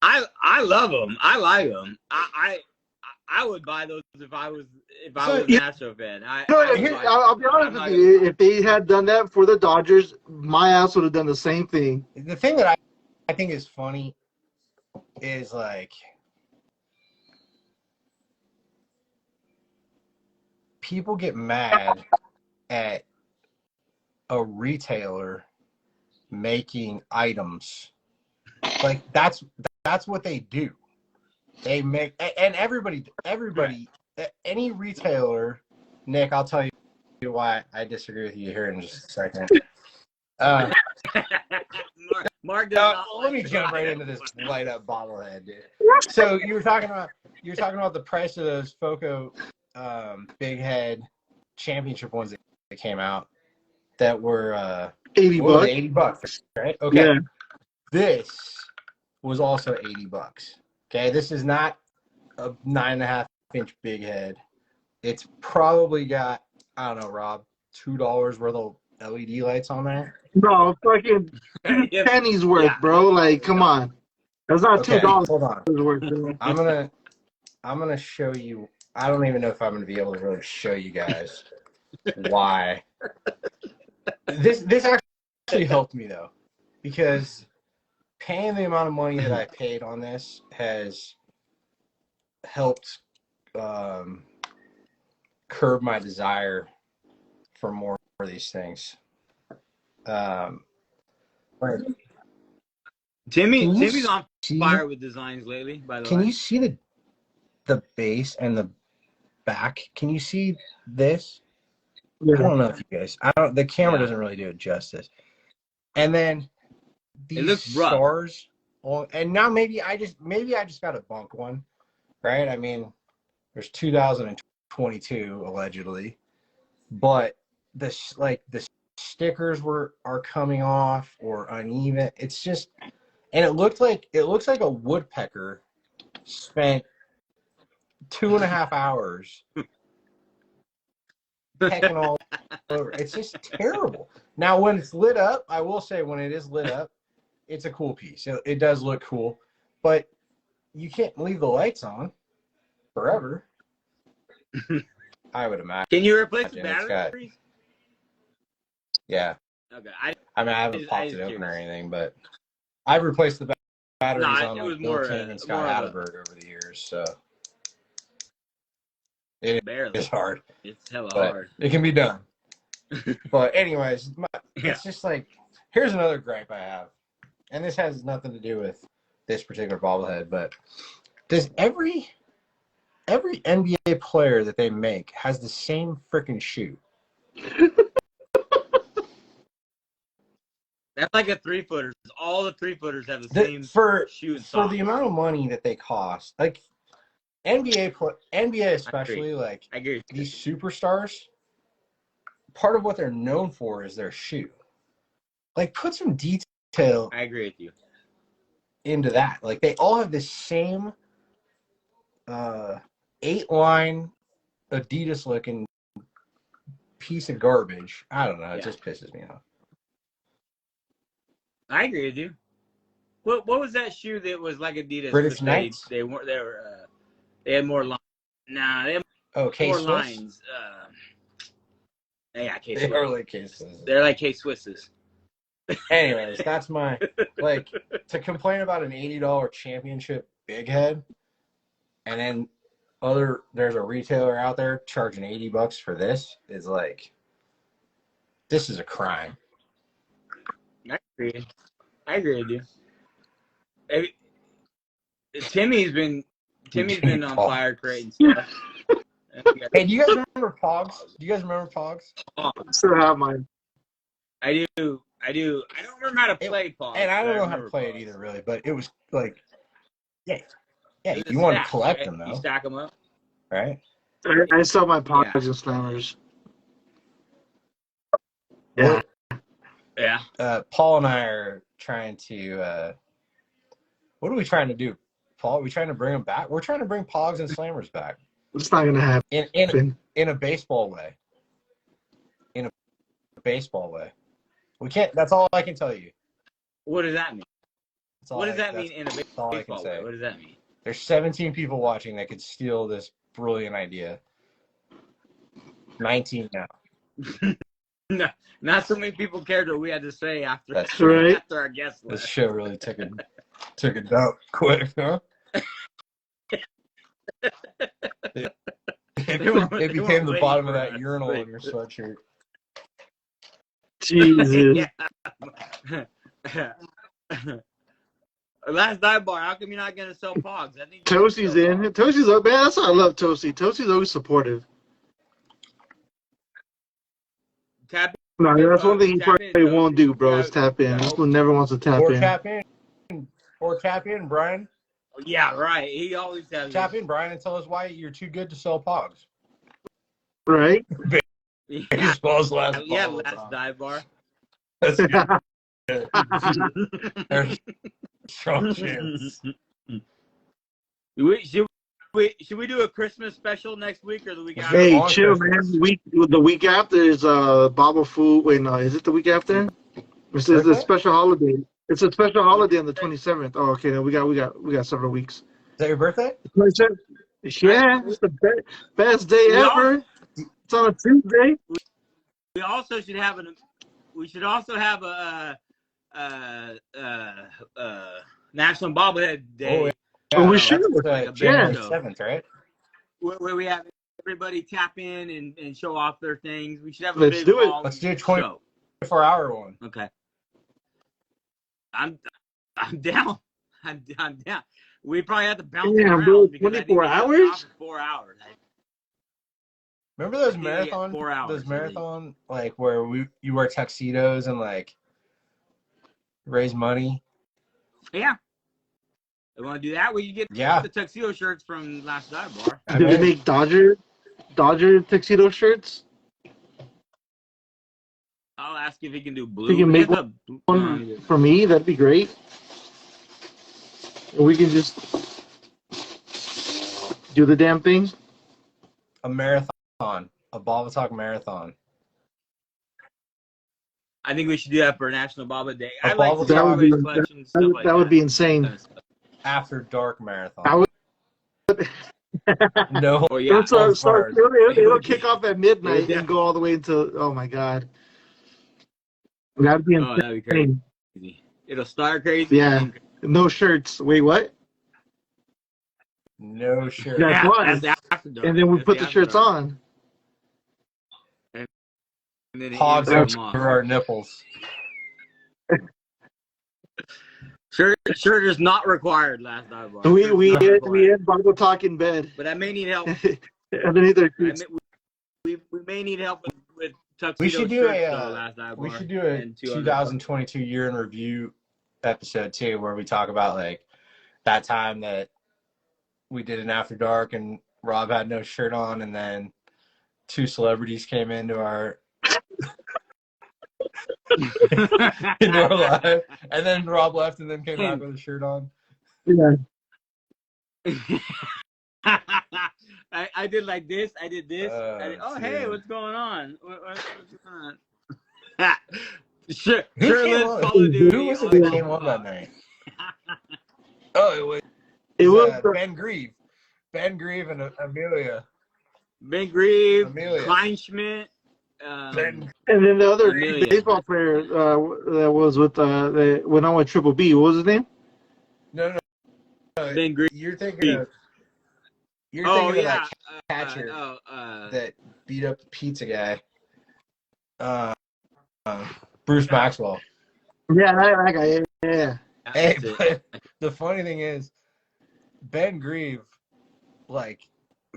I love him. I like him. I would buy those if I was an Astro fan. I'll be honest with you. If they had done that for the Dodgers, my ass would have done the same thing. The thing that I think is funny is like people get mad at a retailer making items. Like that's what they do. They make, and everybody, any retailer, Nick, I'll tell you why I disagree with you here in just a second. Mark, let me jump right into this light up bobblehead, dude. So you were talking about the price of those Foco big head championship ones that came out that were $80. $80, right? Okay. Yeah. This was also $80. Okay, this is not a 9.5-inch big head. It's probably got, I don't know, Rob, $2 worth of LED lights on there. No, fucking pennies worth, bro. Like, come on. That's not $2 hold on. worth. Bro. I'm gonna show you. I don't even know if I'm gonna be able to really show you guys why. This actually helped me though, because paying the amount of money that I paid on this has helped curb my desire for more of these things. Timmy's on fire with designs lately, by the way. Can you see the base and the back? Can you see this? Yeah. I don't know if you guys. The camera doesn't really do it justice. And then these stars. Well, and now maybe I just got a bunk one, right? I mean, there's 2022 allegedly, but the stickers are coming off or uneven. It's just, and it looks like a woodpecker spent 2.5 hours pecking all over. It's just terrible. Now, when it's lit up, I will say when it is lit up, it's a cool piece. It does look cool, but you can't leave the lights on forever. I would imagine. Can you replace the batteries? Yeah. Okay. I haven't popped it open or anything, but I've replaced the batteries on like Bill King and Scott Hatterberg over the years, so it is hard. It's hella hard. It can be done. But anyways, it's just like, here's another gripe I have, and this has nothing to do with this particular bobblehead, but does every NBA player that they make has the same freaking shoe? That's like a 3-footer. All the 3-footers have the same shoe and for the amount of money that they cost. Like NBA especially, like I agree. These superstars, part of what they're known for is their shoe. Like, put some detail. I agree with you. Into that, like they all have the same 8-line Adidas looking piece of garbage. I don't know. It just pisses me off. I agree with you. What was that shoe that was like Adidas? British Knights. They had more lines. Nah, they had more lines. Yeah, K-Swiss. They are like K-Swiss. They're like K-Swisses. Anyways, that's my like to complain about an $80 championship big head, and then there's a retailer out there charging $80 for this is like, this is a crime. I agree with you. Timmy's been on fire creating stuff. Hey, do you guys remember Pogs? I still have mine. I do. I don't remember how to play Pogs. And I don't know how to play it either, really. But it was like, yeah. You want to collect them, though. You stack them up, right? I sell my Pogs and Slammers. Yeah. Paul and I are trying to. What are we trying to do, Paul? Are we trying to bring them back? We're trying to bring Pogs and Slammers back. It's not gonna happen. In a baseball way. In a baseball way. We can't. That's all I can tell you. What does that mean? What does that mean in a baseball way? What does that mean? There's 17 people watching that could steal this brilliant idea. 19 now. No, not so many people cared what we had to say after our guest list. This show really took a dump quick, huh? It became the bottom of that urinal in your sweatshirt. Jesus. Last dive bar. How come you're not gonna sell Pogs? I think Toasty's in. Toasty's up, man. That's why I love Toasty. Toasty's always supportive. No, that's one thing he probably won't do, bro. Is tap in. This one never wants to tap in. Or tap in, Brian. Yeah, right. He always has. Tap in, Brian, and tell us why you're too good to sell Pogs. Right. Baseball's last. Yeah, last dive bar. That's good. There's strong chance. Should we do a Christmas special next week or the week after? Hey, chill, man. The week after is Bobble food. Wait, no, is it the week after? It's a special holiday. It's a special holiday on the 27th. Oh, okay. Then we got several weeks. Is that your birthday? 27th. Yeah, it's the best day ever. It's on a Tuesday. We also should have a National Bobblehead Day. Oh, we should. Like January 7th, right? Where we have everybody tap in and show off their things. We should have a Let's big do it. Let's do a 24-hour one. Okay. I'm down. I'm down. We probably have to bounce around. Bro, because 24 hours? 4 hours. Remember those marathon? 4 hours. Those marathon, like where you wear tuxedos and like raise money. Yeah. You want to do that? Well, you get the tuxedo shirts from last dive bar. Do they make Dodger tuxedo shirts? I'll ask if he can do blue. If he can make one for me, that'd be great. We can just do the damn thing. A marathon. A Bobble Talk marathon. I think we should do that for National Bobble Day. I like that would be insane. After dark marathon. No. Oh, yeah. It'll kick off at midnight and go all the way into. Oh my God. That'd be insane. That'd be crazy. It'll start crazy. Yeah. No shirts. Wait, what? No shirts. Yeah, and then we put the shirts on. And then Pogs over our nipples. Shirt is not required. Last dive bar. We had Bobble Talk in bed. But I may need help. Underneath our we may need help with tuxedo we should do shirts, last dive we bar, should do a 2022 year in review episode too, where we talk about like that time that we did an after dark and Rob had no shirt on, and then 2 celebrities came into our live, and then Rob left and then came back with a shirt on. Yeah. I did like this. I did this. Hey, what's going on? What's going on? Shirtless Call of Duty. Who was it that came on that night? It was Ben Grieve. Ben Grieve and Amelia. Ben Grieve, Amelia. Kleinschmidt. And then the other baseball player that was with when I went Triple B. What was his name? No. Ben Grieve. You're thinking of that catcher that beat up the pizza guy. Bruce Maxwell. Yeah, that guy. Yeah. Hey, but the funny thing is, Ben Grieve, like,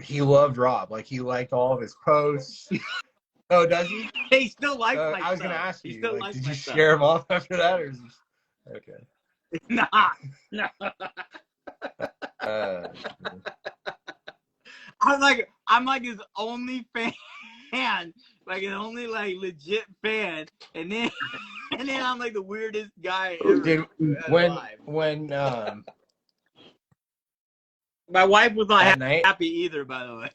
he loved Rob. Like, he liked all of his posts. Oh, does he? He still likes my stuff. I was going to ask you, like, did you scare him off after that? Or is he... Okay. No. I'm like his only fan, like his only like legit fan, and then I'm like the weirdest guy ever. Dude, when my wife was not happy either, by the way,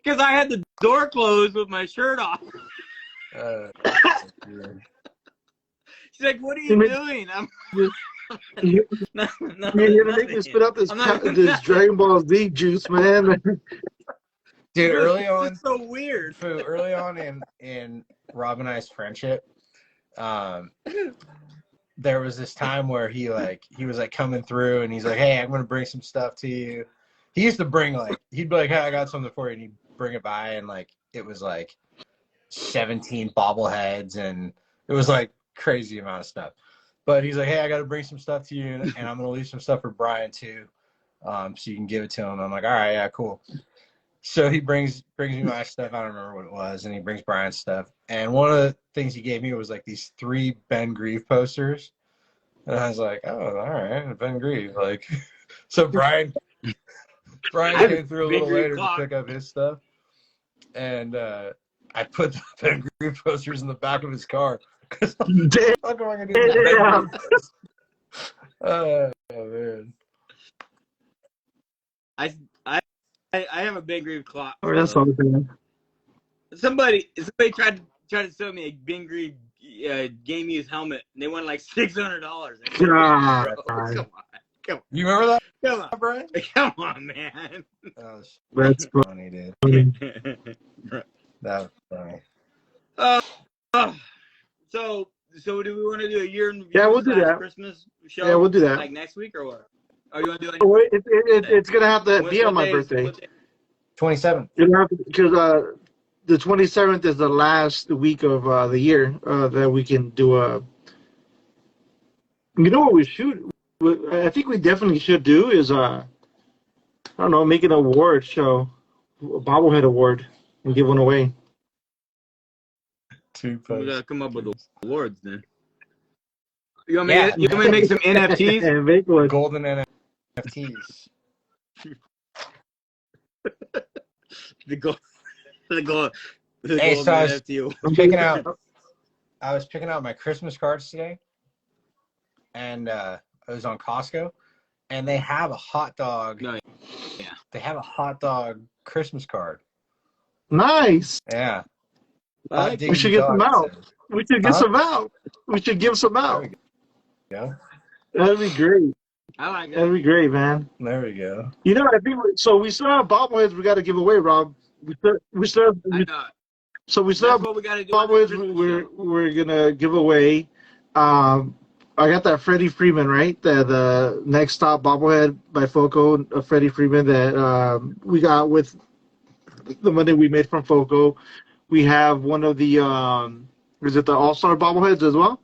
because I had the door closed with my shirt off. She's like, "What are you doing?" I'm. You're gonna make me spit out this Dragon Ball Z juice, man. Dude, early on, it's so weird. Early on in Rob and I's friendship, there was this time where he was coming through and he's like, "Hey, I'm gonna bring some stuff to you." He used to bring he'd be like, "Hey, I got something for you," and he'd bring it by, and it was 17 bobbleheads, and it was crazy amount of stuff. But he's like, "Hey, I got to bring some stuff to you, and I'm going to leave some stuff for Brian too, so you can give it to him." I'm like, "All right, yeah, cool." So he brings me my stuff. I don't remember what it was, and he brings Brian's stuff. And one of the things he gave me was these 3 Ben Grieve posters, and I was like, "Oh, all right, Ben Grieve." So Brian came through a little later to pick up his stuff, and I put the Ben Grieve posters in the back of his car. Damn. Oh man. I have a Ben Grieve clock. Oh, that's all good. Somebody tried to sell me a Ben Grieve game used helmet, and they won $600. Come on. You remember that? Come on, Brian. Come on, man. That's funny, dude. That was funny. So do we want to do a year in review? Yeah, we'll do that. Christmas show. Yeah, we'll do that. Next week or what? Or you want to do it's gonna have to be on my birthday. 27th. Because the 27th is the last week of the year that we can do a. You know what we should? I think we definitely should do is I don't know, make an award show, a bobblehead award, and give one away. We gotta come up with awards then. You want me to make some NFTs? And make one. Golden NFTs. The gold. Hey, so I was picking out my Christmas cards today, and I was on Costco, and they have a hot dog. Yeah. They have a hot dog Christmas card. Nice. Yeah. We should get them out. We should get some out. We should give some out. Yeah. That'd be great. I like it. That'd be great, man. There we go. You know, I think so. We still have bobbleheads we got to give away, Rob. We still have what we got to do. Bobbleheads we're gonna give away. I got that Freddy Freeman, right? The Next Stop bobblehead by Foco, Freddy Freeman that we got with the money we made from Foco. We have one of the is it the All-Star bobbleheads as well?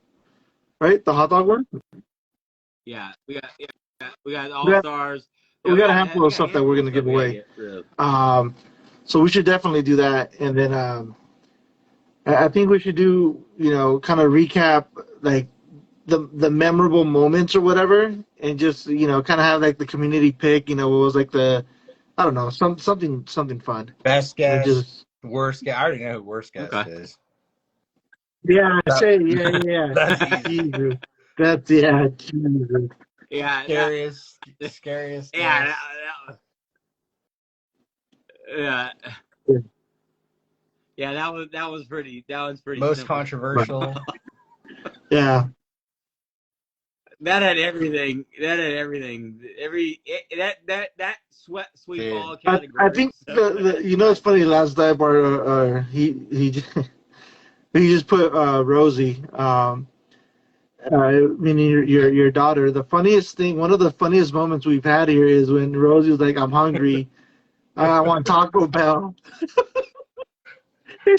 Right? The hot dog one? Yeah, we got All-Stars. We got a handful of stuff that we're gonna give away. So we should definitely do that, and then I think we should do, kind of recap like the memorable moments or whatever, and just kind of have like the community pick. What was like I don't know, something fun. Best guest, worst guest. I already know who worst guest is. Yeah, yeah. That's easy. Jesus. That's Jesus. Yeah, scariest. Yeah, yeah. That was pretty. Most simple. Controversial. Yeah. That had everything. That sweet ball category. I think it's funny. Last night, Barber, he just put Rosie. Meaning your daughter. The funniest thing, one of the funniest moments we've had here is when Rosie was like, "I'm hungry, I want Taco Bell."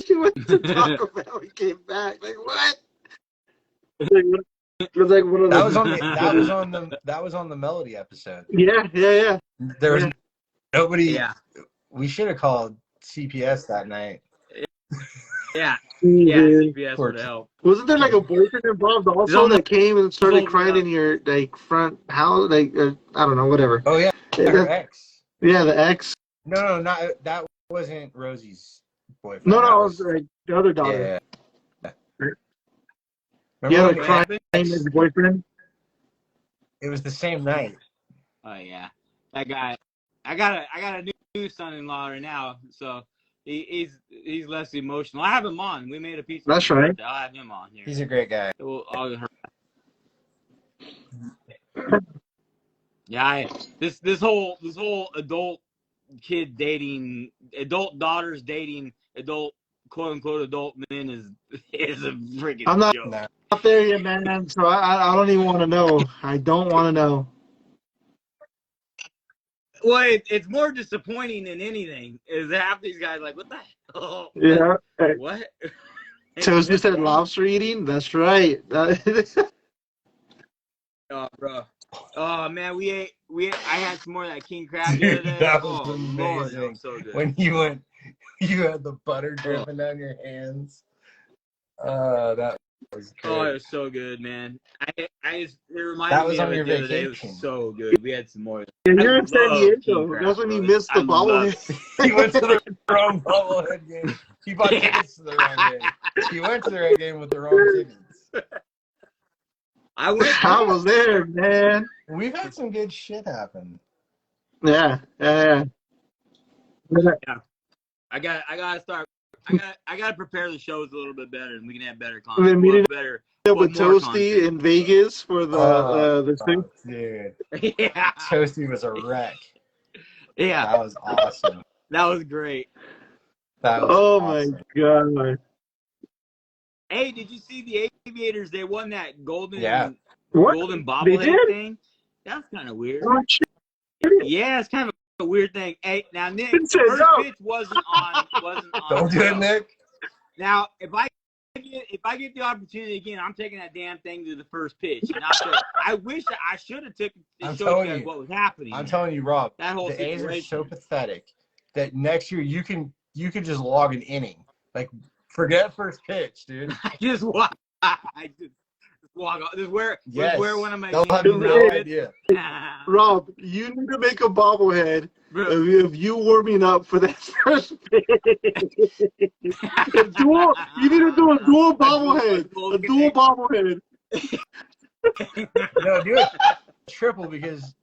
She went to Taco Bell and came back. Like what? It was like one of that was on the Melody episode. Yeah. There was nobody. Yeah. We should have called CPS that night. Yeah. CPS would help. Wasn't there like a boyfriend involved also that came and started crying in your like front house? Like I don't know, whatever. Oh yeah, her ex. Yeah, the ex. No, not that wasn't Rosie's boyfriend. No, it was like the other daughter. Yeah. Remember crying his boyfriend? It was the same night. Oh yeah, that guy. I got a new son-in-law right now, so he's less emotional. I have him on. We made a piece. That's right. I'll have him on here. He's a great guy. Yeah, this whole adult kid dating, adult daughters dating adult quote unquote adult men is a freaking I'm not joke. Not there yet, man. So I don't even want to know. I don't want to know. Well, it's more disappointing than anything. Is half these guys like, what the hell? Yeah. What? So it's just that lobster eating? That's right. Oh, bro. Oh man, I had some more of that king crab the other day. That was amazing. Lord, that was so good. When you had the butter dripping down your hands. That was great. Oh, it was so good, man. It reminded me of it the other day. It was so good. We had some more. Yeah, you're in San Diego. That's when you missed the bobblehead. He went to the wrong bobblehead game. He bought tickets to the wrong game. He went to the right game with the wrong tickets. I was there, man. We've had some good shit happen. Yeah. I gotta start. I gotta prepare the shows a little bit better, and we can have better content. And then meeting better with Toasty in Vegas for the thing. Dude. Yeah. Toasty was a wreck. Yeah. That was awesome. That was great. That was awesome. My god. Hey, did you see the Aviators? They won that golden bobblehead thing. That's kind of weird. Yeah, it's kind of a weird thing. Hey, now Nick, the first pitch wasn't on. Don't do it, Nick. Now, if I get the opportunity again, I'm taking that damn thing to the first pitch. And I wish I should have took and showed you what was happening. I'm telling you, Rob. That whole the A's are so pathetic that next year you can just log an inning. Like, forget first pitch, dude. I just walk off. This is where one of my they'll have no idea. Rob, you need to make a bobblehead of you warming up for that first pitch. You need to do a dual bobblehead. A dual bobblehead. No, do it triple because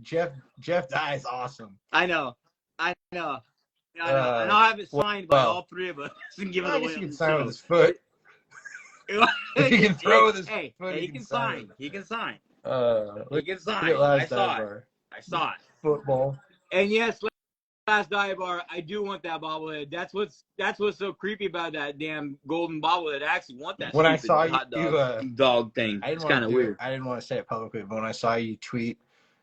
Jeff Dye is awesome. I know. And I'll have it signed by all three of us and give it away. He can sign with his foot. He can throw with his foot. He can sign. He can sign. I saw it. Football. And yes, last dive bar, I do want that bobblehead. That's what's so creepy about that damn golden bobblehead. I actually want that. When I saw hot dog thing, it's kind of weird. I didn't want to say it publicly, but when I saw you tweet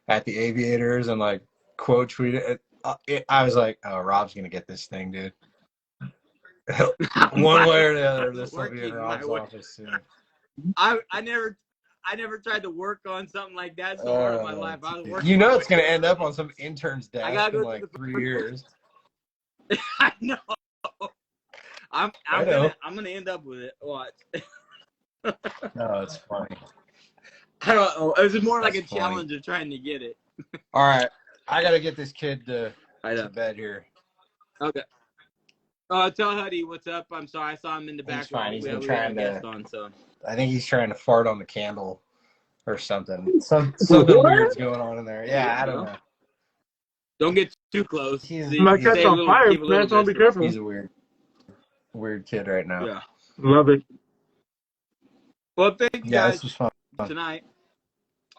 at the Aviators and like quote tweet it, I was like, "Oh, Rob's gonna get this thing, dude." One way or the other, this will be in Rob's office soon. I never tried to work on something like that so hard in my life. I was working. You know it's gonna end up on some intern's desk in like 3 years. I know. I'm gonna end up with it. Watch. No, it's funny. I don't know. It was more like a challenge of trying to get it. All right, I gotta get this kid to bed here. Okay. Tell Huddy what's up. I'm sorry, I saw him in the background. He's fine. He's been trying to. On, so. I think he's trying to fart on the candle or something. Something weird's going on in there. Yeah, I don't know. Don't get too close. He's might catch on fire, man. Don't be careful. He's a weird kid right now. Yeah. Love it. Well, thank you guys this was fun tonight.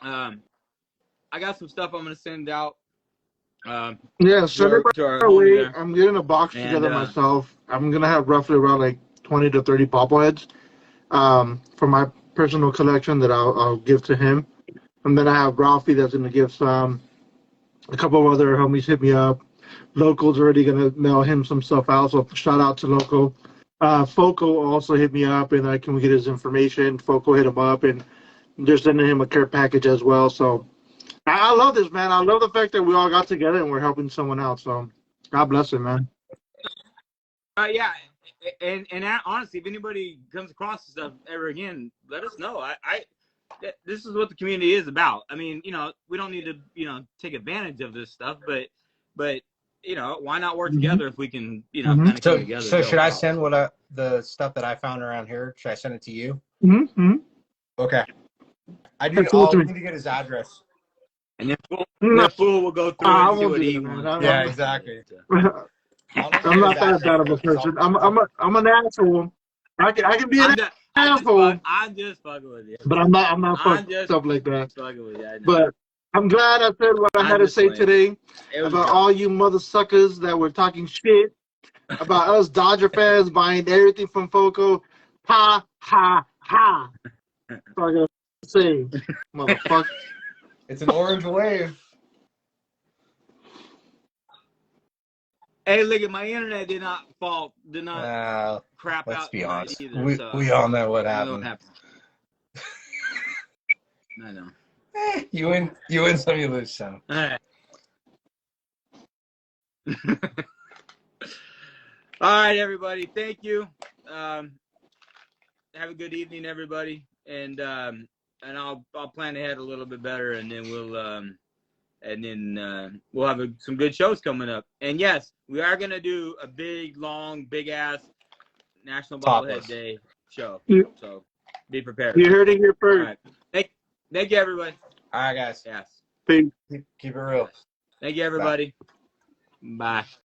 I got some stuff I'm gonna send out. Send it our way. I'm getting a box together myself. I'm gonna have roughly around like 20 to 30 bobbleheads for my personal collection that I'll give to him, and then I have Ralphie that's gonna give some. A couple of other homies hit me up. Local's already gonna mail him some stuff out. So shout out to Local. Foco also hit me up and can we get his information? Foco hit him up and they're sending him a care package as well. So I love this, man. I love the fact that we all got together and we're helping someone out. So God bless him, man. Yeah, and honestly, if anybody comes across this stuff ever again, let us know. This is what the community is about. I mean, we don't need to, take advantage of this stuff, but why not work together if we can, kind of come together. So should I send the stuff that I found around here? Should I send it to you? Mm-hmm. Okay. I need to get his address. And then fool will go through and see what he wants. Yeah, exactly. I'm not that bad of a person. I'm an asshole. I can be an asshole. I'm just fucking with you. But I'm not fucking stuff like that. With you, but I'm glad I said what I had to say today about all you mother suckers that were talking shit about us Dodger fans buying everything from Foco. Ha ha ha. That's all I gotta say, motherfucker. It's an orange wave. Hey, look at my internet did not crap let's out. Be honest. Either, we all know what happened. I know. You win some, you lose some. All right. All right, everybody. Thank you. Have a good evening, everybody. And I'll plan ahead a little bit better, and then we'll have some good shows coming up. And yes, we are gonna do a big ass National Bobblehead Day show. So be prepared. You heard it here first. All right. Thank you, everybody. All right, guys. Yes. Peace. Keep it real. Thank you, everybody. Bye.